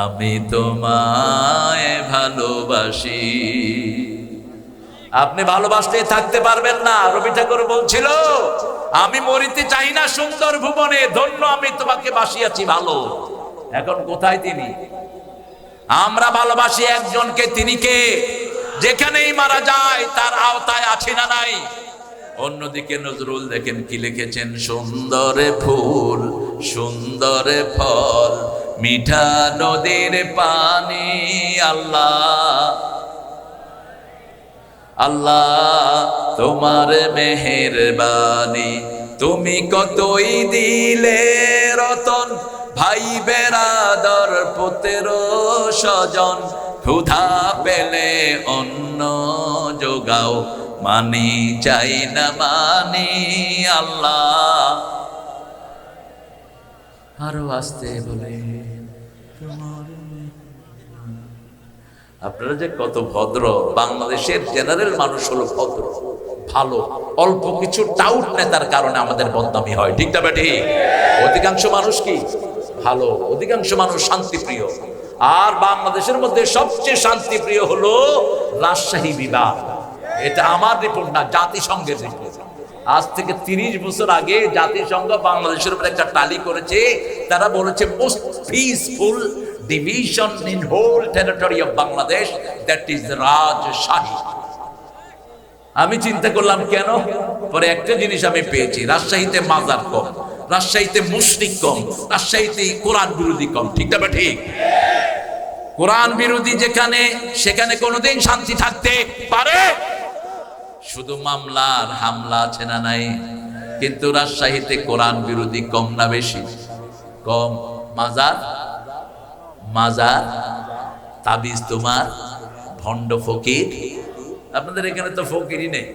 আমি তোমায় ভালোবাসি। আপনি ভালোবাসতে থাকতে পারবেন না। রবি ঠাকুর বলছিল, আমি মরিতে চাই না সুন্দর ভুবনে, ধন্য আমি তোমাকে বাসিয়াছি ভালো। এখন কোথায় তিনি? আমরা ভালোবাসি একজনকে, তিনি কে? যেখানেই মারা যায় তার আওতায় আছে না নাই? অন্যদিকে নজরুল দেখেন কি লিখেছেন, সুন্দর ফুল সুন্দর ফল মিঠা নদীর পানি, আল্লাহ আল্লাহ তোমার মেহেরবানি, তুমি কতই দিলে রতন, ভাই বেরাদর পুত্র স্বজন, ক্ষুধা পেলে অন্ন যোগাও, মানি চাই না মানি আল্লাহ। আরো আসতে বলে, আপনারা যে কত ভদ্র। বাংলাদেশের জেনারেল মানুষ হলো ভদ্র, ভালো। অল্প কিছু টাউট নেতার কারণে আমাদের বদনামি হয়, ঠিক না ঠিক? অধিকাংশ মানুষ কি ভালো, অধিকাংশ মানুষ শান্তিপ্রিয়। আর বাংলাদেশের মধ্যে সবচেয়ে শান্তিপ্রিয় হলো রাজশাহী বিভাগ। এটা আমার রিপোর্ট না, জাতিসংঘের রিপোর্ট। আজ থেকে 30 বছর আগে জাতিসংঘ বাংলাদেশের উপর একটা টালি করেছে। তারা বলেছে most peaceful division in whole territory of Bangladesh, that is Rajshahi. আমি চিন্তা করলাম কেন, পরে একটা জিনিস আমি পেয়েছি, রাজশাহীতে মাজার কম, রাজশাহীতে মুশরিক কম, রাজশাহীতে কোরআন বিরোধী কম, ঠিক না ঠিক? কোরআন বিরোধী যেখানে, সেখানে কোনোদিন শান্তি থাকতে পারে? শুধু মামলার হামলা আছে না নাই? কিন্তু রাজশাহীতে কোরআন বিরোধী কম না বেশি? কম। মাজার মাজার তাবিজ তোমার ভণ্ড ফকির। আপনাদের এখানে তো ফকিরই নেই।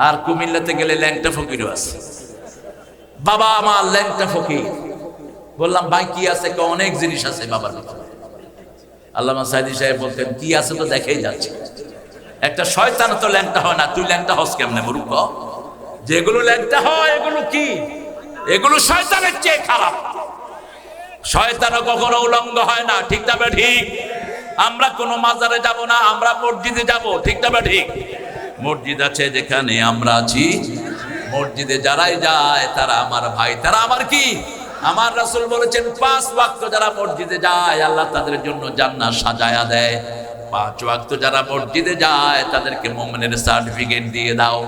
আর কুমিল্লাতে গেলে ল্যাংটা ফকিরও আছে। বাবা আমার ল্যাংটা ফকির। বললাম ভাই কি আছে? অনেক জিনিস আছে বাবার ভিতরে। আল্লামা সাইদি সাহেব বলতেন, কি আছে তো দেখেই যাচ্ছে। একটা শয়তান তো ল্যাংটা হয় না, তুই ল্যাংটা হস কেমনে মূর্খ? যেগুলো ল্যাংটা হয় এগুলো কি? এগুলো শয়তানের চেয়ে খারাপ। শয়তানও কখনো উলঙ্গ হয় না, ঠিক না ঠিক? আমরা কোনো মাজারে যাব না, আমরা মসজিদে যাব, ঠিক না ঠিক? মসজিদ আছে যেখানে আমরা আছি, মসজিদে যারাই যায় তারা আমার ভাই, তারা আমার কি? আমার রাসূল বলেছেন 5 ওয়াক্ত যারা মসজিদে যায় আল্লাহ তাদের জন্য জান্নাত সাজায়া দেয়। 5 ওয়াক্ত যারা মসজিদে যায় তাদেরকে মুমিনের সার্টিফিকেট দিয়ে দাও।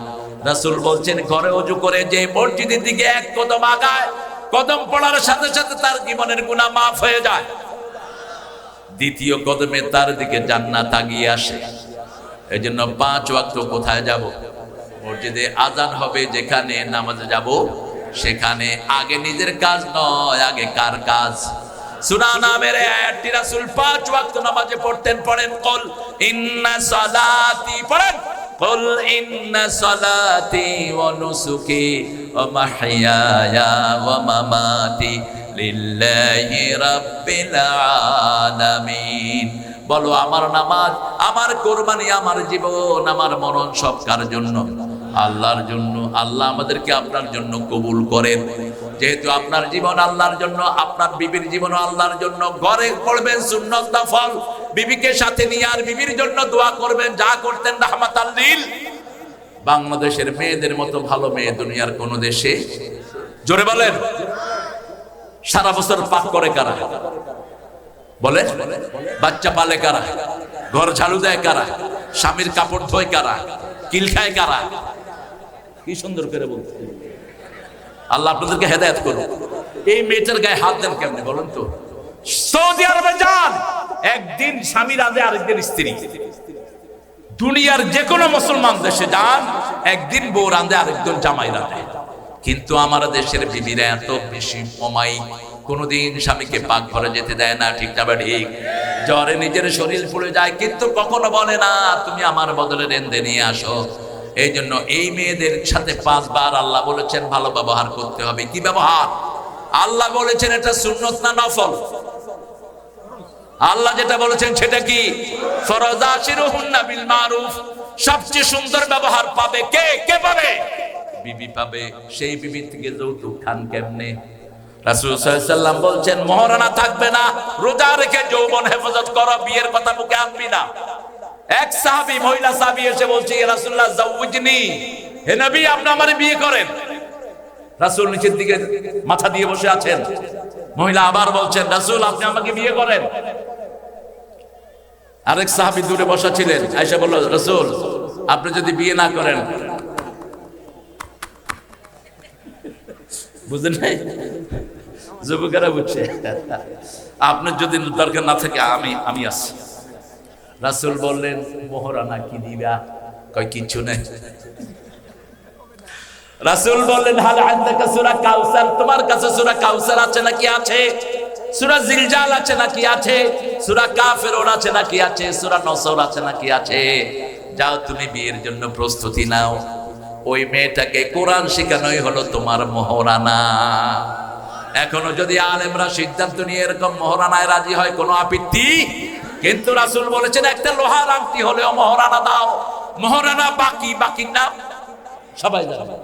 রাসূল বলছেন ঘরে ওযু করে যে মসজিদের দিকে এক কদম আগায়, কদম পড়ার সাথে সাথে তার জীবনের গুনাহ মাফ হয়ে যায়। দ্বিতীয় কদমে তার দিকে জান্নাত আগিয়ে আসে। এজন্য 5 ওয়াক্ত কোথায় যাব? মসজিদে আজান হবে যেখানে, নামাজে যাব সেখানে। আগে নিজের কাজ নয়, আগে কার কাজ? সূরা নামের আয়াতটি রাসূল 5 ওয়াক্ত নামাজে পড়তেন। পড়েন কুল ইন্না সালাতি, পড়েন কুল ইন্না সালাতি ওয়া নুসুকি ওয়া মাহইয়ায়া ওয়া মামাতি লিল্লাহি রাব্বিল আলামিন। বলো আমার নামাজ, আমার কোরবানি, আমার জীবন, আমার মরণ সব কার জন্য? আল্লাহর জন্য। আল্লাহ আমাদেরকে আপনার জন্য কবুল করেন। যেহেতু আপনার জীবন আল্লাহর জন্য, আপনার বিবির জীবনও আল্লাহর জন্য। ঘরে পড়বেন সুন্নত নফল, বিবিকে সাথে নিয়ে আর বিবির জন্য দোয়া করবেন, যা করতেন রাহমাতাল লিল। বাংলাদেশের মেয়েদের মতো ভালো মেয়ে দুনিয়ার কোন দেশে, জোরে বলেন, সারা বছর পাক করে কারা? বলে বাচ্চা পালে কারা? ঘর ঝাড়ু দেয় কারা? স্বামীর কাপড় ধোয় কারা? কিল খায় কারা? কি সুন্দর করে বলতে। আল্লাহ আপনাদেরকে হেদায়েত করুন। এই মেয়েটার গায়ে হাত দেন কেমনে বলুন তো? সৌদি আরবে যান, একদিন স্বামী রাঁধে, আরেকদিন স্ত্রী। দুনিয়ার যে কোনো মুসলমান দেশে যান, একদিন বউ রাঁধে, আরেকদিন জামাই রাঁধে। কিন্তু আমার দেশের বিবিরা এত বেশি অমায়িক, কোনদিন স্বামীকে পাক ঘরে যেতে দেয় না, ঠিক না ঠিক? জ্বরে নিজের শরীর পুড়ে যায়, কিন্তু কখনো বলে না তুমি আমার বদলে রেঁধে নিয়ে আসো। এই জন্য এই মেয়েদের সাথে 5 বার আল্লাহ বলেছেন ভালো ব্যবহার করতে হবে। কি ব্যবহার? আল্লাহ বলেছেন এটা সুন্নত না নফল? আল্লাহ যেটা বলেছেন সেটা কি? ফরজ। আশিরুহুন্না বিল মারুফ। সবচেয়ে সুন্দর ব্যবহার পাবে কে? কে পাবে? বিবি পাবে। সেই বিবি থেকে যৌতুক খান কেমনে? রাসূল সাল্লাল্লাহু আলাইহি ওয়াসাল্লাম বলছেন মহারানা থাকবে না, রোজা রেখে যৌবন হেফাজত করো, বিয়ের কথা মুখে আনবি না। এক সাহাবী, মহিলা সাহাবী এসে বলছে ইয়া রাসূলুল্লাহ জাওয়াজনি, হে নবী আপনি আমারে বিয়ে করেন। রাসূল নিচের দিকে মাথা দিয়ে বসে আছেন। মহিলা আবার বলছেন রাসূল আপনি আমাকে বিয়ে করেন। আরেক সাহাবী দূরে বসা ছিলেন, আয়েশা বলল রাসূল আপনি যদি বিয়ে না করেন, বুঝলেন নাই? যুবকেরা বুঝছে, আপনার যদি দরকার না থাকে আমি আসি। রাসূল বললেন মোহরানা কি দিবা? কয় কিছু নেই। রাসূল বললেন হাল আনদাকা সূরা কাউসার, তোমার কাছে সূরা কাউসার আছে নাকি? আছে। সূরা জিলজাল আছে নাকি? আছে। সূরা কাফিরুন আছে নাকি? আছে। সূরা নসর আছে নাকি? আছে। যাও তুমি বিয়ের জন্য প্রস্তুতি নাও। ওই মেয়েটাকে কোরআন শেখানোই হলো তোমার মোহরানা। এখনো যদি আলেমরা সিদ্ধান্ত নিয়ে এরকম মোহরানায় রাজি হয় কোনো আপত্তি, কিন্তু রাসূল বলেছেন একটা লোহার আংটি হলেও মোহরানা দাও। মোহরানা বাকি, বাকির নাম সবাই জানে।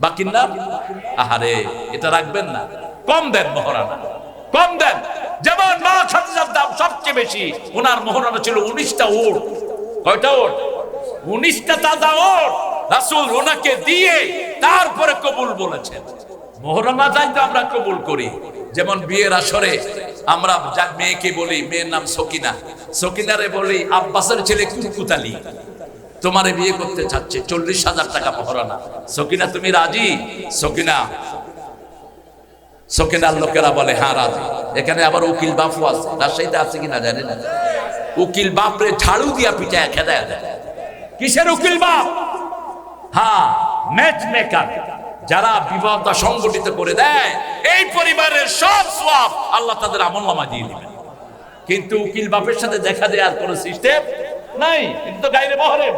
বাকির নাম আহারে এটা রাখবেন না, কম দেন মোহরানা, কম দেন। যেমন মা খাদিজার দাম সবচেয়ে বেশি, ওনার মোহরানা ছিল 19টা উট। কয়টা উট? 19টা তাজা উট। রাসূল ওনাকে দিয়ে তারপরে কবুল বলেছেন। মোহরানা চাইতে আমরা কবুল করি। যেমন বিয়ের আসরে আমরা মেয়েকে বলি, মেয়ের নাম সকিনা, সকিনারে বলি আব্বাসের ছেলে কুতকুতালি তোমারে বিয়ে করতে চাচ্ছে, 40,000 টাকা মোহরানা। সকিনা তুমি রাজি? সকিনার লোকেরা বলে হ্যাঁ রাজি। এখানে আবার উকিল বাপু আছে, রাজশাহীতে আছে কিনা জানি না। উকিল বাপরে ঝাড়ু দিয়া পিটায় খেদায় দেয়। কিসের উকিল বাপ? হ্যাঁ, ম্যাচ মেকার, যারা বিবাহটা সংগঠিত করে দেয়, এই পরিবারের সব সওয়াব আল্লাহ তাদের আমলনামায় দিয়ে দিবেন। কিন্তু উকিল বাপের সাথে দেখা দেওয়ার কোন সিস্টেম নাই। কিন্তু গায়রে মহরম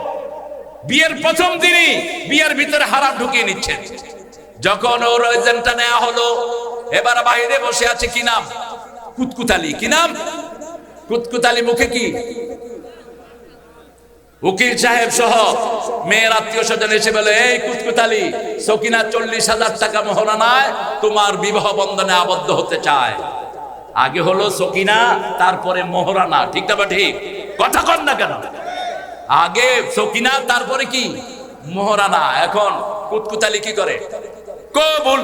বিয়ের প্রথম দিনই বিয়ের ভিতরে হারাম ঢুকিয়ে নিচ্ছেন। যখন ওর এজেন্টটা নেওয়া হলো, এবার বাইরে বসে আছে কি নাম? কুতকুতালি। কি নাম? কুতকুতালি। মুখে কি? উকিল সাহেব সহ মেয়ের আত্মীয় স্বজন এসে বলে এই কুতকুতালি, সকিনা 40,000 টাকা মোহরানায় তোমার বিবাহ বন্ধনে আবদ্ধ হতে চায়। আগে হলো সকিনা, তারপরে মোহরানা। ঠিক না? ঠিক কথা কন না কেন? আগে সকিনা, তারপরে কি? মোহরানা। এখন কুতকুতালি কি করে? কবুল।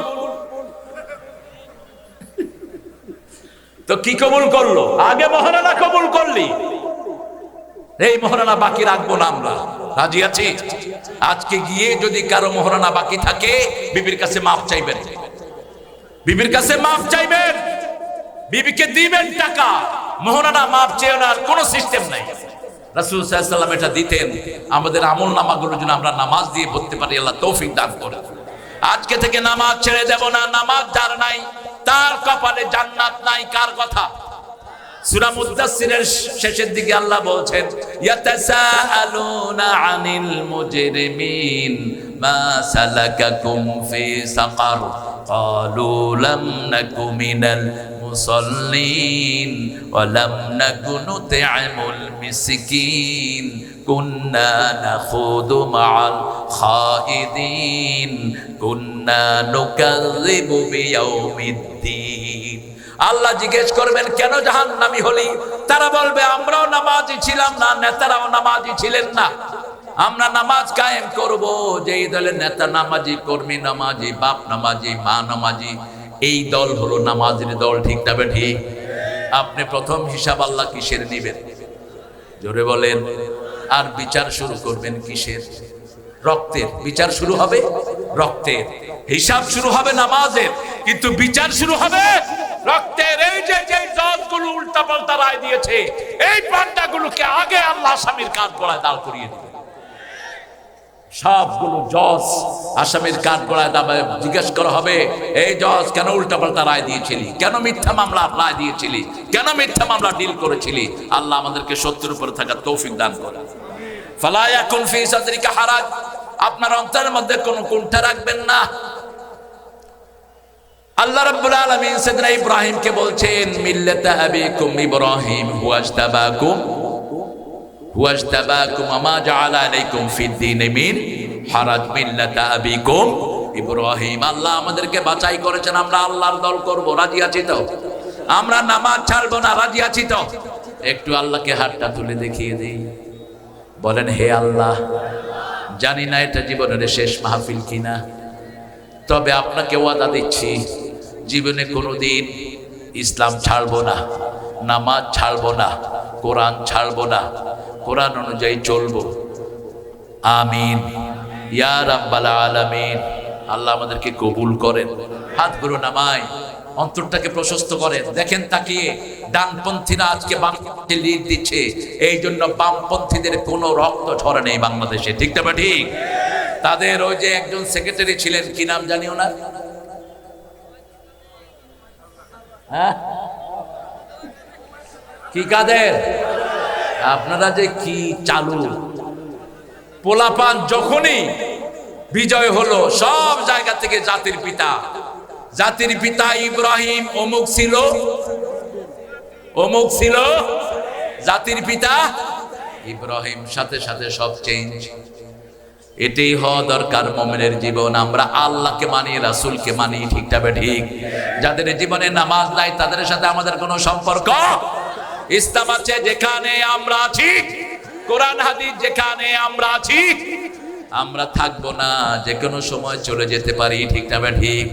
তো কি কবুল করলো? আগে মোহরানা কবুল করলি, এই মোহরানা বাকি রাখবো না আমরা। রাজি আছি? আজকে গিয়ে যদি কারো মোহরানা বাকি থাকে, বিবির কাছে মাফ চাইবেন, বিবির কাছে মাফ চাইবেন, বিবিকে দিবেন টাকা। মোহরানা মাফ চেয়ে নেওয়ার কোনো সিস্টেম নাই। রাসূল সাল্লাল্লাহু আলাইহি ওয়াসাল্লাম এটা দিতেন। আমাদের আমল নামাগুলো যেন আমরা নামাজ দিয়ে ভরতে পারি, আল্লাহ তৌফিক দান করে। আজকে থেকে নামাজ ছেড়ে দেব না। নামাজ যার নাই তার কপালে জান্নাত নাই। কার কথা? সূরা মুদ্দাসসিরের শেষের দিকে আল্লাহ বলছেন ইয়াতাসাআলুনা আনিল মুজরিমিন মা সালাকাকুম ফি সাকার ক্বালু লাম নাকু মিনাল মুসাল্লিন ওয়া লাম নাকু নুত'ইমুল মিসকিন কুন্না নাখুদু মা'আল খাইদিন কুন্না নুকাযযিবু বিয়াউমিদ্দিন। আল্লাহ জিজ্ঞেস করবেন কেন জাহান্নামী হলি? তারা বলবে আমরাও নামাজি ছিলাম না, নেতারাও নামাজি ছিলেন না। আমরা নামাজ কায়েম করব। যেই দলের নেতা নামাজি, কর্মী নামাজি, বাপ নামাজি, মা নামাজি, এই দল হলো নামাজের দল। ঠিক না ঠিক? আপনি প্রথম হিসাব আল্লাহ কিসের নেবেন? জোরে বলেন। আর বিচার শুরু করবেন কিসের? রক্তের। বিচার শুরু হবে রক্তের, হিসাব শুরু হবে নামাজের, কিন্তু বিচার শুরু হবে রক্তের। এই যে জজগুলো উল্টা পাল্টা রায় দিয়েছে, এই পান্ডাগুলোকে আগে আল্লাহ আসামির কাঠ গড়ায় দাঁড় করিয়ে দিবে। সবগুলো জজ আসামির কাঠ গড়ায় দাঁড়াবে, জিজ্ঞেস করা হবে এই জজ কেন উল্টা পাল্টা রায় দিয়েছিলি, কেন মিথ্যা মামলা রায় দিয়েছিলি, কেন মিথ্যা মামলা ডিল করেছিলি। আল্লাহ আমাদেরকে সত্যের উপরে থাকার তৌফিক দান করে। ফালা ইয়াকুন ফি সাদরিকা হারাজ, আপনার অন্তরের মধ্যে কোনো কুণ্ঠা রাখবেন না। আল্লাহ রাব্বুল আলামিন সাইয়েদনা ইব্রাহিমকে বলছেন মিল্লাতা আবিকুম ইব্রাহিম হুয়াজতাবাকুম আমা জাআলা আলাইকুম ফিদ-দীন মিন হারাজ মিল্লাতা আবিকুম ইব্রাহিম। আল্লাহ আমাদেরকে বাছাই করেছেন, আমরা আল্লাহর দল করব, রাজি আছি তো? আমরা নামাজ ছাড়বো না, রাজি আছি তো? একটু আল্লাহকে হাতটা তুলে দেখিয়ে দেই, বলেন হে আল্লাহ, জানি না এটা জীবনের শেষ মাহফিল কিনা, তবে আপনাকে ওয়াদা দিচ্ছি জীবনে কোনোদিন ইসলাম ছাড়বো না, নামাজ ছাড়বো না, কোরআন ছাড়বো না, কোরআন অনুযায়ী চলবো। আমিন ইয়া রাব্বাল আলামিন। আল্লাহ আমাদেরকে কবুল করেন। হাতগুলো নামায়, অন্তরটাকে প্রশস্ত করেন। দেখেন তাকিয়ে, ডানপন্থীরা আজকে বামপন্থী লিড দিচ্ছে, এই জন্য বামপন্থীদের কোনো রক্ত ঝরে নেই বাংলাদেশে, ঠিক না ঠিক? তাদের ওই যে একজন সেক্রেটারি ছিলেন, কি নাম জানি ওনার, হ্যাঁ কি কাদের, আপনারা যে কি চালু পোলাপান, যখনই বিজয় হলো সব জায়গা থেকে জাতির পিতা ইব্রাহিম অমুক ছিল, অমুক ছিল, জাতির পিতা ইব্রাহিম, সাথে সাথে সব চেঞ্জ। এটাই হওয়া দরকার মুমিনের জীবন। আমরা আল্লাহকে মানি, রাসূলকে মানি, ঠিক তবে ঠিক। যাদের জীবনে নামাজ নাই তাদের সাথে আমাদের কোনো সম্পর্ক। ইসলাম আছে যেখানে আমরা আছি, কোরআন হাদিস যেখানে আমরা আছি, আমরা থাকবো না, যে কোনো সময় চলে যেতে পারি, ঠিক তবে ঠিক।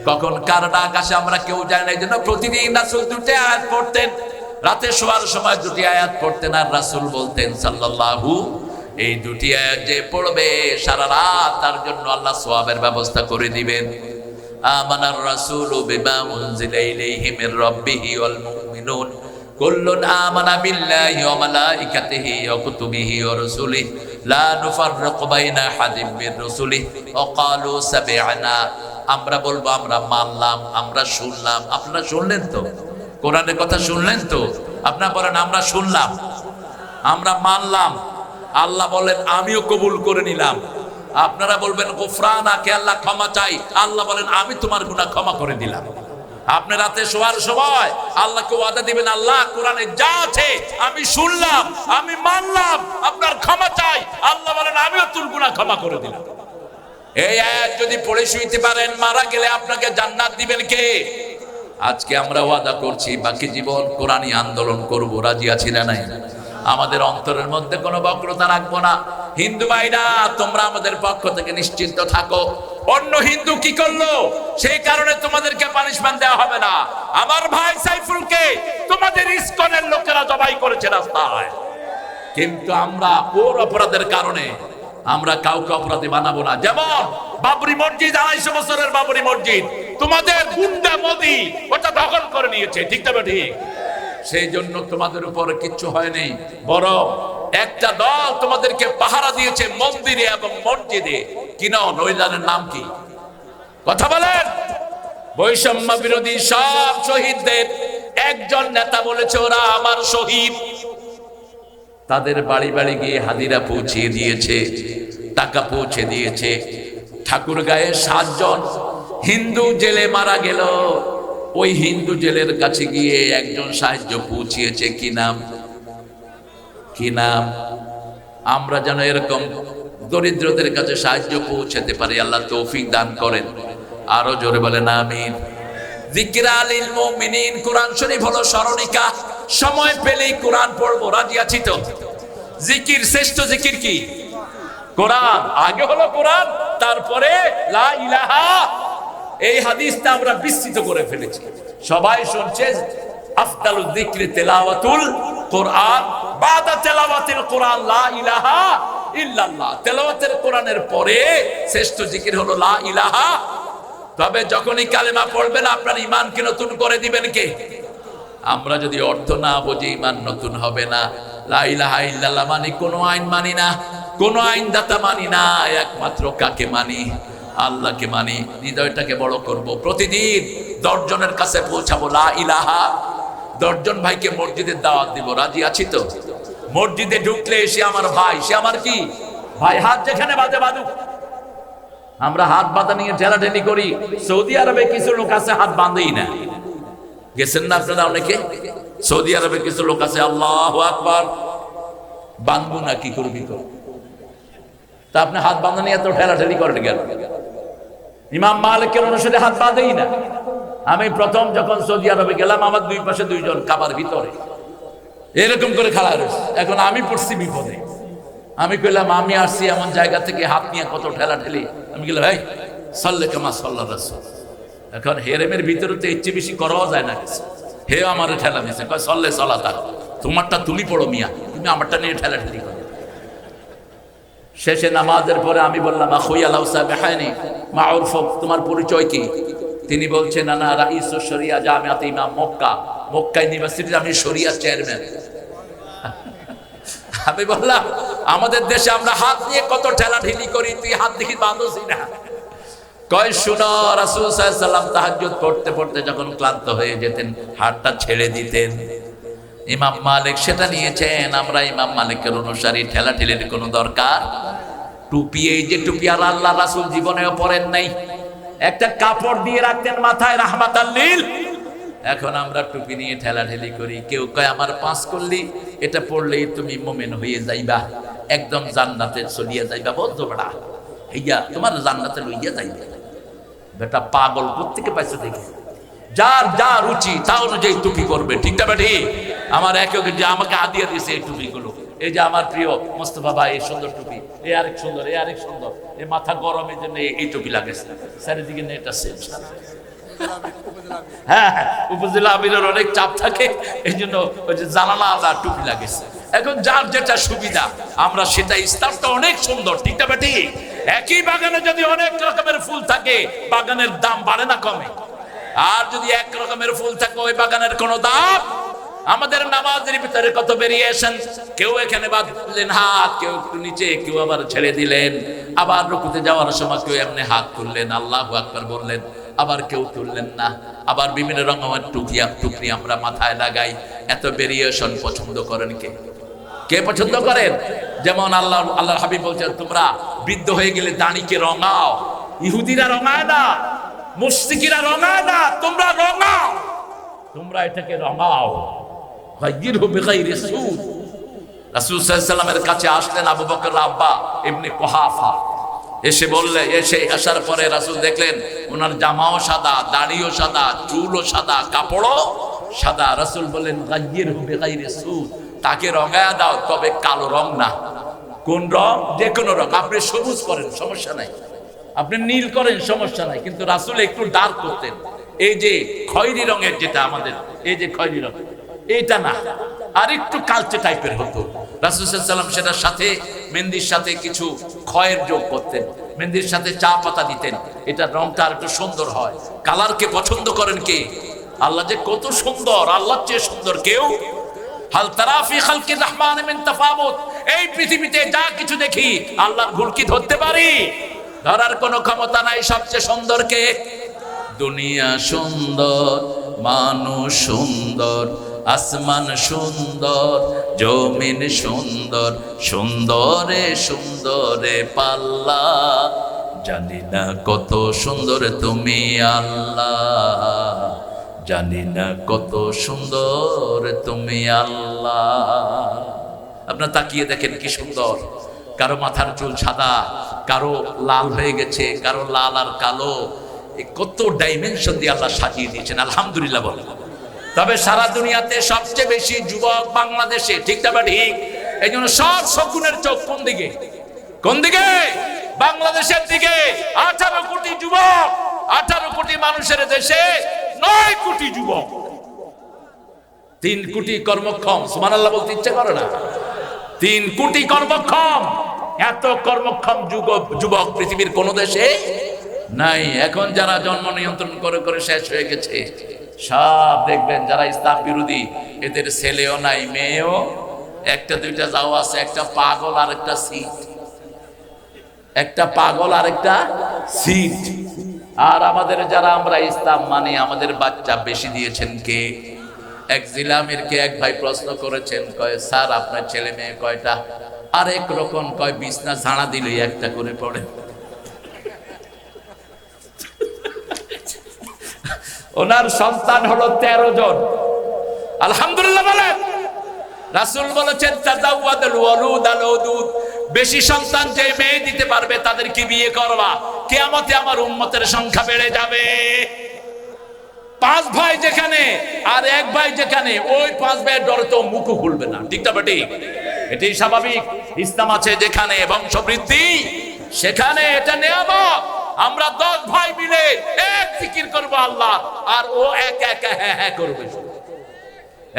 কখন কার ডাক আসে আমরা কেউ জানি না। এই জন্য প্রতিদিন রাসূল দুটি আয়াত পড়তেন, রাতে শোয়ার সময় দুটি আয়াত পড়তেন, আর রাসূল বলতেন সাল্লাল্লাহু, এই দুটি আয়াত যে পড়বে সারা রাত তার জন্য আল্লাহ সওয়াবের ব্যবস্থা করে দিবেন। আমানার রাসূলু বিমা উনজিলা ইলাইহি মির রাব্বিহি ওয়াল মুমিনুন কুল্লুন আমানা বিল্লাহি ওয়া মালাইকাতিহি ওয়া কুতুবিহি ওয়া রাসূলিহি লা নুফাররিকু বাইনা আহাদিম মির রাসূলিহি ওয়া ক্বালু সামি'না। আমরা বলবো আমরা মানলাম, আমরা শুনলাম। আপনারা শুনলেন তো? কোরআনের কথা শুনলেন তো? আপনারা বলেন আমরা শুনলাম, আমরা মানলাম। আল্লাহ বলেন আমিও কবুল করে নিলাম। আপনারা বলবেন গুফরানাকে, আল্লাহ ক্ষমা চাই। আল্লাহ বলেন আমি তোমার গুনাহ ক্ষমা করে দিলাম। আপনি রাতে শোয়ার সময় আল্লাহকে ওয়াদা দিবেন, আল্লাহ কোরআনে যা আছে আমি শুনলাম, আমি মানলাম, আপনার ক্ষমা চাই। আল্লাহ বলেন আমিও তোর গুনাহ ক্ষমা করে দিলাম। এই আয়াত যদি পড়ে শুইতে পারেন, মারা গেলে আপনাকে জান্নাত দিবেন কে? আজকে আমরা ওয়াদা করছি বাকি জীবন কোরআনী আন্দোলন করব, রাজি আছি না নাই? আমাদের অন্তরের মধ্যে কোনো বক্রতা রাখবো না। হিন্দু ভাইরা তোমরা আমাদের পক্ষ থেকে নিশ্চিন্ত থাকো, অন্য হিন্দু কি করলো সেই কারণে তোমাদেরকে পানিশমেন্ট দেওয়া হবে না। আমার ভাই সাইফুলকে তোমাদের ইসকনের লোকেরা জবাই করেছে রাস্তায়, কিন্তু আমরা ওর অপরাধের কারণে আমরা কাউকে অপরাধী বানাবো না। যেমন বাবরি মসজিদ, 250 বছরের বাবরি মসজিদ তোমাদের গুন্ডা মোদি ওটা দখল করে নিয়েছে, ঠিক তবে ঠিক। সেই জন্য তোমাদের উপর কিচ্ছু হয়নি, বরং একটা দল তোমাদেরকে পাহারা দিয়েছে মন্দিরে এবং মসজিদে। কি নাম, নৈলানের নাম কি? কথা বলেন। বৈষম্য বিরোধী সব শহীদদের একজন নেতা বলেছে ওরা আমার শহীদ। তাদের বাড়ি বাড়ি গিয়ে হাদিরা পৌঁছিয়ে দিয়েছে, টাকা পৌঁছে দিয়েছে। ঠাকুরগাঁয়ে 7 জন হিন্দু জেলে মারা গেল, ওই হিন্দু জেলের কাছে গিয়ে একজন সাহায্য পৌঁছিয়েছে। কি নাম, কি নাম? আমরা যেন এরকম দরিদ্রদের কাছে সাহায্য পৌঁছাতে পারি, আল্লাহ তৌফিক দান করেন। আরো জোরে বলেন আমিন। যিকরা লিল মুমিনিন, কোরআন শরীফ হলো স্মরণিকা। সময় পেলেই কোরআন পড়বো, রাজি আছি তো? জিকির, শ্রেষ্ঠ জিকির কি? কোরআন। আগে হলো কোরআন, তারপরে লা ইলাহা। এই হাদিসটা আমরা বিস্তৃত করে ফেলেছি, সবাই শুনছে। আফদালুল যিকরি তিলাওয়াতুল কোরআন, বাদা তিলাওয়াতিল কোরআন লা ইলাহা ইল্লাল্লাহ। তেলাওয়াতের কোরআনের পরে শ্রেষ্ঠ জিকির হলো লা ইলাহা। তবে যখনই কালেমা পড়বেন আপনার ঈমানকে নতুন করে দিবেন কে? আমরা যদি অর্থ না বুঝি ঈমান নতুন হবে না। লা ইলাহা ইল্লাল্লাহ মানি কোনো আইন মানি না, কোনো আইনদাতা মানি না, একমাত্র কাকে মানি? আল্লাহকে মানি। হৃদয়টাকে বড় করব, প্রতিদিন 10 জনের কাছে পৌঁছাবো লা ইলাহা। 10 জন ভাইকে মসজিদের দাওয়াত দিব, রাজি আছি তো? মসজিদে ঢুকলে সে আমার ভাই, সে আমার কি ভাই? হাত যেখানে বাজে বাজুক, আমরা হাত বাঁধা নিয়ে ঠেলাঠেলি করি। সৌদি আরবে কিছু লোক আছে হাত বাঁধেই না, গেছেন না আপনারা অনেকে? সৌদি আরবে কিছু লোক আছে আল্লাহু আকবার, বাঁধবো না কি করবি তো, তা আপনি হাত বাঁধা নিয়ে এত ঠেলাঠেলি করেন কেন? ইমাম মালিকের অনুসারে হাত বাঁধেই না। আমি প্রথম যখন সৌদি আরবে গেলাম, আমার দুই পাশে দুইজন কাবার ভিতরে এরকম করে খেলা রয়েছে। এখন আমি পড়ছি বিপদে, আমি কইলাম আমি আসছি এমন জায়গা থেকে হাত নিয়ে কত ঠেলাঠেলি। আমি গেলাম ভাই সাল্লে কামা সাল্লাহ রাসূল। এখন হেরেমের ভিতরে তো এর চেয়ে বেশি করাও যায় না কিছু। হে আমার ঠেলা দিয়েছে, কয় সল্লে সালাতা, তোমারটা তুলি পড়ো মিয়া, তুমি আমারটা নিয়ে ঠেলাঠেলি করো। শেষে নামাজের পরে আমি বললাম আখুইয়া লাউ সাবিহানি মা উরফুক, তোমার পরিচয় কি? তিনি বলছেন আনা রাইসুশ শরিয়া জামিআত ইমাম মক্কা, মক্কা ইউনিভার্সিটির আমি শরিয়া চেয়ারম্যান। আমি বললাম আমাদের দেশে আমরা হাত নিয়ে কত ঠেলাঠেলি করি, তুই হাত দেখি বাঁধোসি না। কয় শুনো, রাসূল সাল্লাল্লাহু আলাইহি ওয়াসাল্লাম তাহাজ্জুদ পড়তে পড়তে যখন ক্লান্ত হয়ে যেতেন হাতটা ছেড়ে দিতেন। ইমাম মালিক সেটা নিয়েছেন, আমরা ইমাম মালিকের অনুসারী, ঠেলাঠেলির কোনো দরকার। টুপি, এই যে টুপি আর আল্লাহ রাসূল জীবনেও পরেন নাই, একটা কাপড় দিয়ে রাখতেন মাথায় রাহমাতাল লিল। এখন আমরা টুপি নিয়ে ঠেলাঠেলি করি। কেউ কয় আমার পাঁচ করলি, এটা পড়লেই তুমি মুমিন হয়ে যাইবা, একদম জান্নাতে চলিয়া যাইবা। বদ্ধ বেড়া হইয়া তোমার জান্নাতে লইয়া যাইবে। বেটা পাগল কোত্থেকে পাইছো দেখি? যার যা রুচি তা অনুযায়ী টুপি করবে, ঠিক না বেটি? আমার একে যে আমাকে আদিয়া দিয়েছে এই টুপিগুলো, এই যে আমার প্রিয় মোস্তফা ভাই এই সুন্দর টুপি, এই আরেক সুন্দর, এই আরেক সুন্দর, এই মাথা গরমের জন্য এই টুপি লাগেছে, চারিদিকে নেট আছে। হ্যাঁ, উপজেলা আমিরের অনেক চাপ থাকে, এই জন্য ওই যে জানালা আলা টুপি লাগেছে। এখন যার যেটা সুবিধা আমরা সেটা, ইসলামটা অনেক সুন্দর, ঠিক না বেটি? একই বাগানে যদি অনেক রকমের ফুল থাকে, বাগানের দাম বাড়ে না কমে? আর যদি এক রকমের ফুল থাকে ওই বাগানের কোনো দাম। আমাদের নামাজের ভিতরে কত ভেরিয়েশন, কেউ এখানে বাঁধলেন হাত, কেউ একটু নিচে, কেউ আবার ছেড়ে দিলেন, আবার রুকুতে যাওয়ার সময় কেউ এমনি হাত তুললেন, আল্লাহু আকবার বললেন, আবার কেউ তুললেন না, আবার বিভিন্ন রকমের টুপি আমরা মাথায় লাগাই। এত ভেরিয়েশন পছন্দ করেন কে? কে পছন্দ করেন? যেমন আল্লাহর হাবিব বলছেন তোমরা বৃদ্ধ হয়ে গেলে দাড়িকে রঙাও। ইহুদিরা রঙায় না, মুশরিকিরা রঙায় না, তোমরা রঙাও, তোমরা এটাকে রঙাও। গায়্যিরহু বিগাইরি সুদ। রাসূল সাল্লাল্লাহু আলাইহি ওয়াসাল্লামের কাছে আসলেন আবু বকর আব্বা ইবনে কুহাফা, এসে আসার পরে রাসূল দেখলেন ওনার জামাও সাদা, দাড়িও সাদা, চুলও সাদা, কাপড়ও সাদা। রাসূল বললেন গায়্যিরহু বিগাইরি সুদ, তাকে রঙায়া দাও, তবে কালো রং না। কোন রং? যে কোনো রং। আপনি সবুজ করেন সমস্যা নাই, আপনি নীল করেন সমস্যা নাই, কিন্তু রাসূল একটু ডার্ক করতেন। এই যে খয়েরি রঙের যেটা আমাদের, এই যে খয়েরি রং, এইটা না, আর একটু কালচে টাইপের হতো। রাসূল সাল্লাল্লাহু আলাইহি ওয়াসাল্লাম সেটার সাথে মেহেন্দির সাথে কিছু খয়ের যোগ করতেন, মেহেন্দির সাথে চা পাতা দিতেন, এটা রংটা আর একটু সুন্দর হয়। কালারকে পছন্দ করেন কে? আল্লাহ যে কত সুন্দর, আল্লাহর চেয়ে সুন্দর কেউ? হাল তারা ফি খালকির রহমান মিন তাফাউত। এই পৃথিবীতে যা কিছু দেখি আল্লাহর ভুল কি ধরতে পারি? ধরার কোনো ক্ষমতা নাই। সবচেয়ে সুন্দর কে? দুনিয়া সুন্দর, মানুষ সুন্দর, আসমান সুন্দর, জমিন সুন্দর, সুন্দরে সুন্দরে পাল্লা, জানি না কত সুন্দর তুমি আল্লাহ, জানি না কত সুন্দর তুমি আল্লাহ। আপনার তাকিয়ে দেখেন কি সুন্দর। কারো মাথার চুল সাদা, কারো লাল হয়ে গেছে, কারো লাল আর কালো, কত ডাইমেনশন দিয়ে আল্লাহ সাজিয়ে দিয়েছেন, আলহামদুলিল্লাহ বলে। তবে সারা দুনিয়াতে সবচেয়ে বেশি যুবক বাংলাদেশে, ঠিক না ঠিক? এই জন্য সব শকুনের চোখ কোন দিকে? কোন দিকে? বাংলাদেশের দিকে। 18 কোটি যুবক, 18 কোটি মানুষের দেশে 9 কোটি যুবক, 3 কোটি কর্মক্ষম। সুবহানাল্লাহ বলতে ইচ্ছে করে না? 3 কোটি কর্মক্ষম। এত কর্মক্ষম যুবক পৃথিবীর কোন দেশে নাই। এখন যারা জন্ম নিয়ন্ত্রণ করে করে শেষ হয়ে গেছে, সব দেখবেন যারা ইসলাম বিরোধী, এদের ছেলেও নাই, মেয়েও একটা দুইটা যাও আছে, একটা পাগল আর একটা সিট, একটা পাগল আর একটা সিট। আর আমাদের যারা আমরা ইসলাম মানে, আমাদের বাচ্চা বেশি দিয়েছেন কে? এক জিলামিরকে এক ভাই প্রশ্ন করেছেন, কয় স্যার আপনার ছেলে মেয়ে কয়টা? আরেক রকম কয় বিছনা ঝাড়া দিলেই একটা করে পড়ে। ওনার সন্তান হলো 13 জন। আলহামদুলিল্লাহ বলেন। রাসূল বলেছেন তাজাওয়াদুল ওয়ালুদ আল ওদুদ, বেশি সন্তান যে মেয়ে দিতে পারবে তাদেরকে বিয়ে করবা, কিয়ামতে আমার উম্মতের সংখ্যা বেড়ে যাবে। 5 ভাই যেখানে আর 1 ভাই যেখানে, ওই 5 ভাইয়ের ডরে তো মুখ খুলবে না, ঠিক না বেটি? এটাই স্বাভাবিক। ইসলাম আছে যেখানে বংশবৃদ্ধি সেখানে এটা নিয়ামত। আমরা 10 ভাই মিলে এক জিকির করব আল্লাহ, আর ও এক এক হ্যাঁ হ্যাঁ করবে।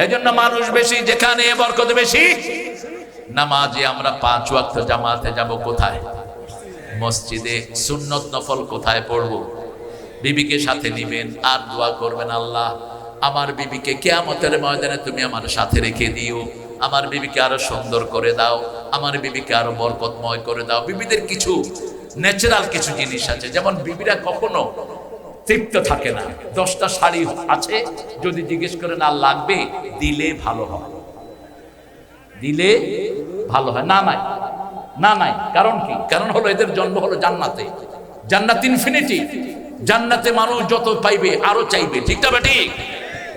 এজন্য মানুষ বেশি যেখানে বরকত বেশি। নামাজে আমরা 5 ওয়াক্ত জামাতে যাব কোথায়? মসজিদে। সুন্নত নফল কোথায় পড়ব? বিবিকে সাথে নিবেন আর দোয়া করবেন, আল্লাহ আমার বিবিকে কিয়ামতের ময়দানে তুমি আমার সাথে রেখে দিও, আমার বিবিকে আরো সুন্দর করে দাও, আমার বিবিকে আরো বরকতময় করে দাও। বিবিদের কিছু ন্যাচারাল কিছু জিনিস আছে, যেমন বিবিরা কখনো তৃপ্ত থাকে না। 10টা শাড়ি আছে, যদি জিজ্ঞেস করেন আর লাগবে, দিলে ভালো হয়, দিলে ভালো হয়। না নাই, না নাই। কারণ কি? কারণ হলো এদের জন্ম হলো জান্নাতে। জান্নাত ইনফিনিটি। জান্নাতে মানুষ যত পাইবে আরো চাইবে, ঠিক না ঠিক?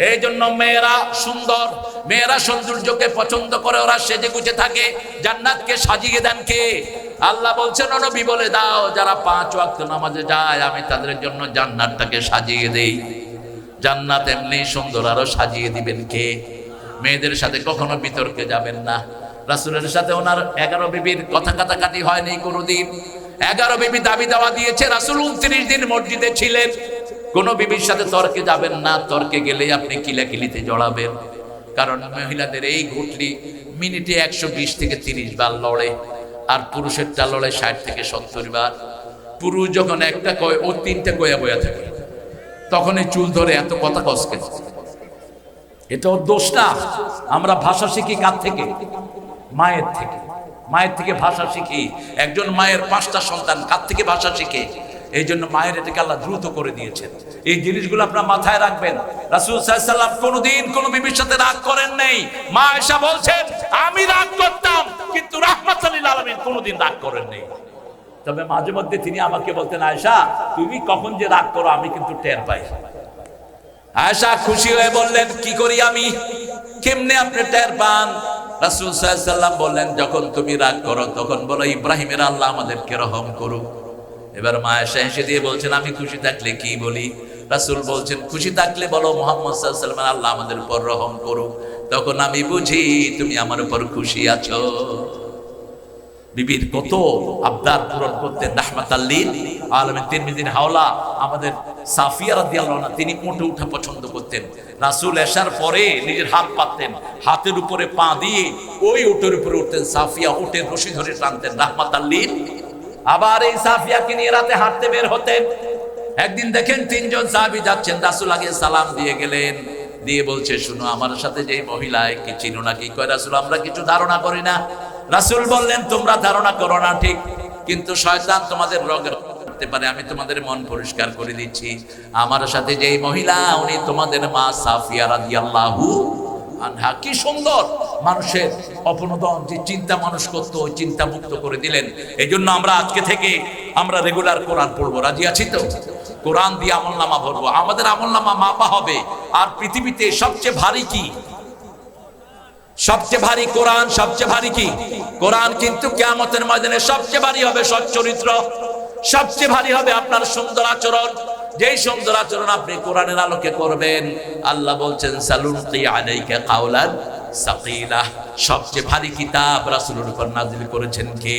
এই জন্য মেয়েরা সুন্দর, মেয়েরা সৌন্দর্যকে পছন্দ করে, ওরা সেজে গুজে থাকে। জান্নাতকে সাজিয়ে দেন কে? আল্লাহ বলছেন, নবী বলে দাও, যারা 5 ওয়াক্ত নামাজে যায় আমি তাদের জন্য জান্নাতটাকে সাজিয়ে দেই। জান্নাত এমনি সুন্দর, আরো সাজিয়ে দিবেন কে? মেয়েদের সাথে কখনো বিতর্কে যাবেন না। রাসূলের সাথে ওনার 11 বিবির কথা কাটাকাটি হয়নি কোনোদিন। 11 বিবি দাবি দাওয়া দিয়েছে, রাসূল 29 দিন মসজিদে ছিলেন। কোন বিবির সাথে তর্কে যাবেন না, তর্কে গেলে আপনি কিলাকিলিতে জড়াবেন। কারণ মহিলাদের এই ঘুটলি মিনিটে 120 থেকে 30 বার লড়ে, আর পুরুষেরটা লড়ে 60 থেকে 70 বার। পুরুষ যখন একটা কয়, ও 3টা কয়া বয়া থাকে, তখন এই চুল ধরে এত কথা কসকে। এটা ওর দোষ না। আমরা ভাষা শিখি কার থেকে? মায়ের থেকে। মায়ের থেকে ভাষা শিখি। একজন মায়ের 5টা সন্তান কার থেকে ভাষা শিখে? এই জন্য মায়ের এটাকে আল্লাহ দ্রুত করে দিয়েছেন। এই জিনিসগুলো আপনার মাথায় রাখবেন। রাসূল সাল্লাল্লাহু আলাইহি ওয়াসাল্লাম কোনোদিন কোনো বিবির সাথে রাগ করেন নাই। মা আয়েশা বলছেন, আমি রাগ করতাম কিন্তু রাহমাতুল লিল আলামিন কোনোদিন রাগ করেন নাই। তবে মাঝে মধ্যে তিনি আমাকে বলতেন, আয়েশা তুমি কখন যে রাগ করো আমি কিন্তু টের পাই। আয়েশা খুশি হয়ে বললেন, কি করি আমি? কেমনে আপনি টের পান? রাসূল সাল্লাল্লাহু আলাইহি ওয়াসাল্লাম বললেন, যখন তুমি রাগ করো তখন বলো, ইব্রাহিমের আল্লাহ আমাদেরকে রহম করুক। এবার মা আয়েশা হেসে দিয়ে বলছেন, আমি খুশি থাকলে কি বলি? রাসূল বলছেন, খুশি থাকলে বলো মুহাম্মদ সাল্লাল্লাহু আলাইহি ওয়াসাল্লাম আল্লাহ আমাদের উপর রহম করুক। তখন আমি বুঝি তুমি আমার উপর খুশি আছো। বিবির কত আবদার পূরণ করতেন রাহমাতাল লিল আলামিন। তিরমিজির হাওলা আমাদের সাফিয়া রাদিয়াল্লাহু আনহা, তিনি উঠে উঠা পছন্দ করতেন। রাসূল এশার পরে নিজের হাত পাততেন, হাতের উপরে পা দিয়ে ওই উটের উপরে উঠতেন। সাফিয়া উটের রশি ধরে টানতেন রাহমাতাল লিল। আবার এই সাফিয়াকে নিয়ে রাতে হাঁটতে বের হতেন। একদিন দেখেন 3 জন সাহাবী যাচ্ছেন, রাসূল আগে সালাম দিয়ে গেলেন, দিয়ে বলছে, শুনো আমার সাথে যে মহিলা, কি চিনো নাকি? কয়, রাসূল আমরা কিছু ধারণা করি না। রাসূল বললেন, তোমরা ধারণা করো না ঠিক, কিন্তু শয়তান তোমাদের রোগ করতে পারে। আমি তোমাদের মন পরিষ্কার করে দিচ্ছি, আমার সাথে যে মহিলা উনি তোমাদের মা সাফিয়া রাদিয়াল্লাহু আনহা। কি সুন্দর মানুষের অপনোদন, যে চিন্তা মানুষ করতো ওই চিন্তা মুক্ত করে দিলেন। এই জন্য আমরা আজকে থেকে আমরা রেগুলার কোরআন পড়বো। রাজি আছি তো? কোরআন দিয়ে আমলনামা ভরবো, আমাদের আমলনামা মাপা হবে। আর পৃথিবীতে সবচেয়ে ভারী কি? সবচেয়ে ভারী কোরআন। সবচেয়ে ভারী কি? কোরআন। কিন্তু কিয়ামতের ময়দানে সবচেয়ে ভারী হবে সৎ চরিত্র, সবচেয়ে ভারী হবে আপনার সুন্দর আচরণ। যেই সুন্দর আচরণ আপনি কোরআনের আলোকে করবেন, আল্লাহ বলছেন সালুনকি আলাইকা কাওলান সাকিলা। সবচেয়ে ভারী কিতাব রাসূলের উপর নাযিল করেছেন কে?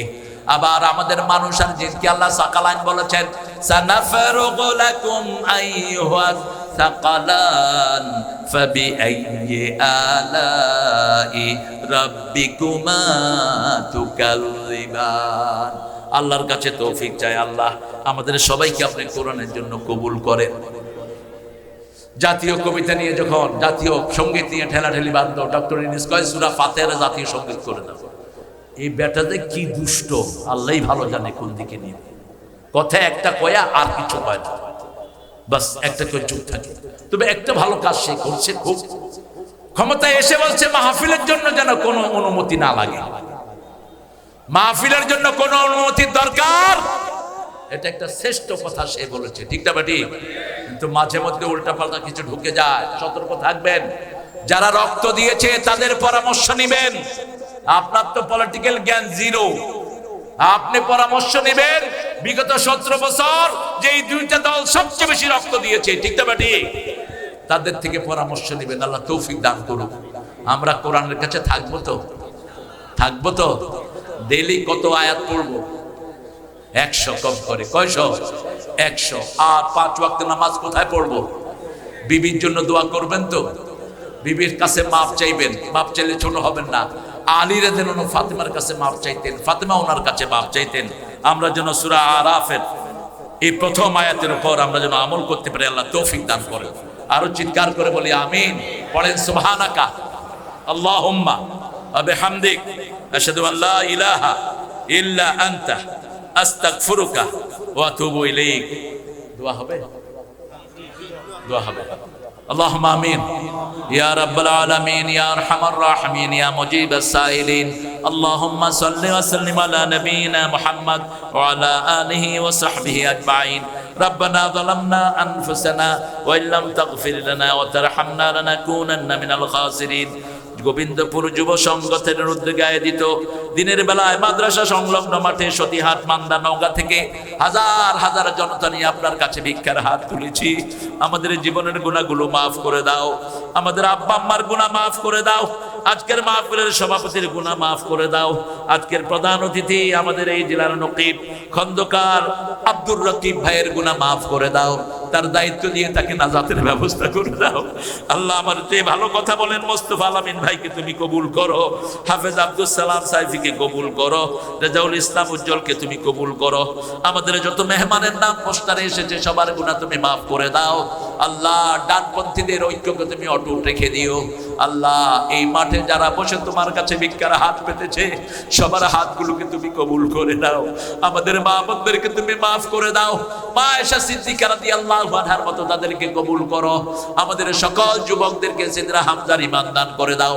আবার আমাদের মানুষ আর জিনকে আল্লাহ সাকালান বলেছেন, সানাফরুগু লাকুম আইয়ুহাস সাকালান ফাবিআইয়ি আলাই রাব্বিকুমা তুকাল্লিবান। আল্লাহর কাছে তৌফিক চাই, আল্লাহ আমাদের সবাইকে আপনি কোরআনের জন্য কবুল করেন। জাতীয় কবিতা নিয়ে যখন জাতীয় সঙ্গীত নিয়ে ঠেলাঠেলি বাধ্য, ডক্টর ইউনূস কয় সূরা ফাতিহার জাতীয় সঙ্গীত করে দাও। এই বেটাতে কি দুষ্ট, আল্লাহই ভালো জানে কোন দিকে নিয়ে। কথা একটা কয়া আর কিছু কয় না, বাস একটা করে চুপ থাকে। তবে একটা ভালো কাজ সে করছে, খুব ক্ষমতায় এসে বলছে মাহফিলের জন্য যেন কোনো অনুমতি না লাগে। মাহফিলের জন্য কোনো অনুমতির দরকার এটা একটা শ্রেষ্ঠ কথা সে বলেছে, ঠিক না বেটি? কিন্তু মাঝে মধ্যে উল্টাপাল্টা কিছু ঢুকে যায়, সতর্ক থাকবেন। যারা রক্ত দিয়েছে তাদের পরামর্শ নিবেন। আপনার তো পলিটিক্যাল জ্ঞান জিরো, আপনি পরামর্শ নেবেন বিগত 17 বছর যে এই দুইটা দল সবচেয়ে বেশি রক্ত দিয়েছে, ঠিক না বেটি? তাদের থেকে পরামর্শ নেবেন। আল্লাহ তৌফিক দান করুন। আমরা কোরআনের কাছে থাকবো তো ডেইলি কত আয়াত পড়বো? 100 কম করে। কয়শো? 100। আর 5 ওয়াক্ত নামাজ কোথায় পড়বো? বিবির জন্য দোয়া করবেন তো, বিবির কাছে মাপ চাইবেন। মাপ চাইলে ছোট হবেন না। আলী রাদিয়াল্লাহু আনহু ফাতিমার কাছে মাপ চাইতেন, ফাতিমা ওনার কাছে মাপ চাইতেন। আমরা যেন সূরা আরাফের এই প্রথম আয়াতের উপর আমরা যেন আমল করতে পারি, আল্লাহ তৌফিক দান করেন। আরো চিৎকার করে বলি আমিন। পড়েন সুবহানাকা আল্লাহুম্মা ওয়া বিহামদিক আশহাদু আল লা ইলাহা ইল্লা আনতা আস্তাগফিরুকা ওয়া আতুবু ইলাইক। দোয়া হবে? দোয়া হবে। اللهم آمين يا رب العالمين يا أرحم الراحمين يا مجيب السائلين اللهم صل وسلم على نبينا محمد وعلى آله وصحبه أجمعين ربنا ظلمنا أنفسنا وإن لم تغفر لنا وترحمنا لنكونن من الخاسرين। গোবিন্দপুর যুব সংগঠনের উদ্যোগে আয়োজিত দিনের বেলায় মাদ্রাসা সংলগ্ন মাঠে সতীহাট মান্দা নওগাঁ থেকে হাজার হাজার জনতা নিয়ে আপনার কাছে ভিক্ষার হাত তুলেছি। আমাদের জীবনের গুনাহগুলো মাফ করে দাও, আমাদের আব্বা আম্মার গুনাহ মাফ করে দাও, আজকের মাহফিলের সভাপতির গুনাহ মাফ করে দাও, আজকের প্রধান অতিথি আমাদের এই জেলার নকিব খন্দকার আব্দুর রকিব ভাইয়ের গুনাহ মাফ করে দাও, তার দায়িত্ব দিয়ে তাকে নাজাতের ব্যবস্থা করে দাও। আল্লাহ আমার যে ভালো কথা বলেন মোস্তফা আলামিন ভাইকে তুমি কবুল করো, হাফেজ আব্দুল সালাম সাইফিকে কবুল করো, রেজাউল ইসলাম উজ্জ্বলকে তুমি কবুল করো। আমাদের যত মেহমানের নাম পোস্টারে এসেছে সবার গুনাহ তুমি মাফ করে দাও। আল্লাহ ডানপন্থীদের ঐক্যকে তুমি অটুট রেখে দিও। আল্লাহ এই মাঠে যারা বসে তোমার কাছে ভিক্ষার হাত পেতেছে সবার হাতগুলোকে তুমি কবুল করে দাও। আমাদের মা বোনদেরকে তুমি মাফ করে দাও। মা আয়েশা সিদ্দিকা রাদিয়াল্লাহু আনহার মতো তাদেরকে কবুল করো। আমাদের সকল যুবকদেরকে সিদরা হামজার ঈমান দান করে দাও।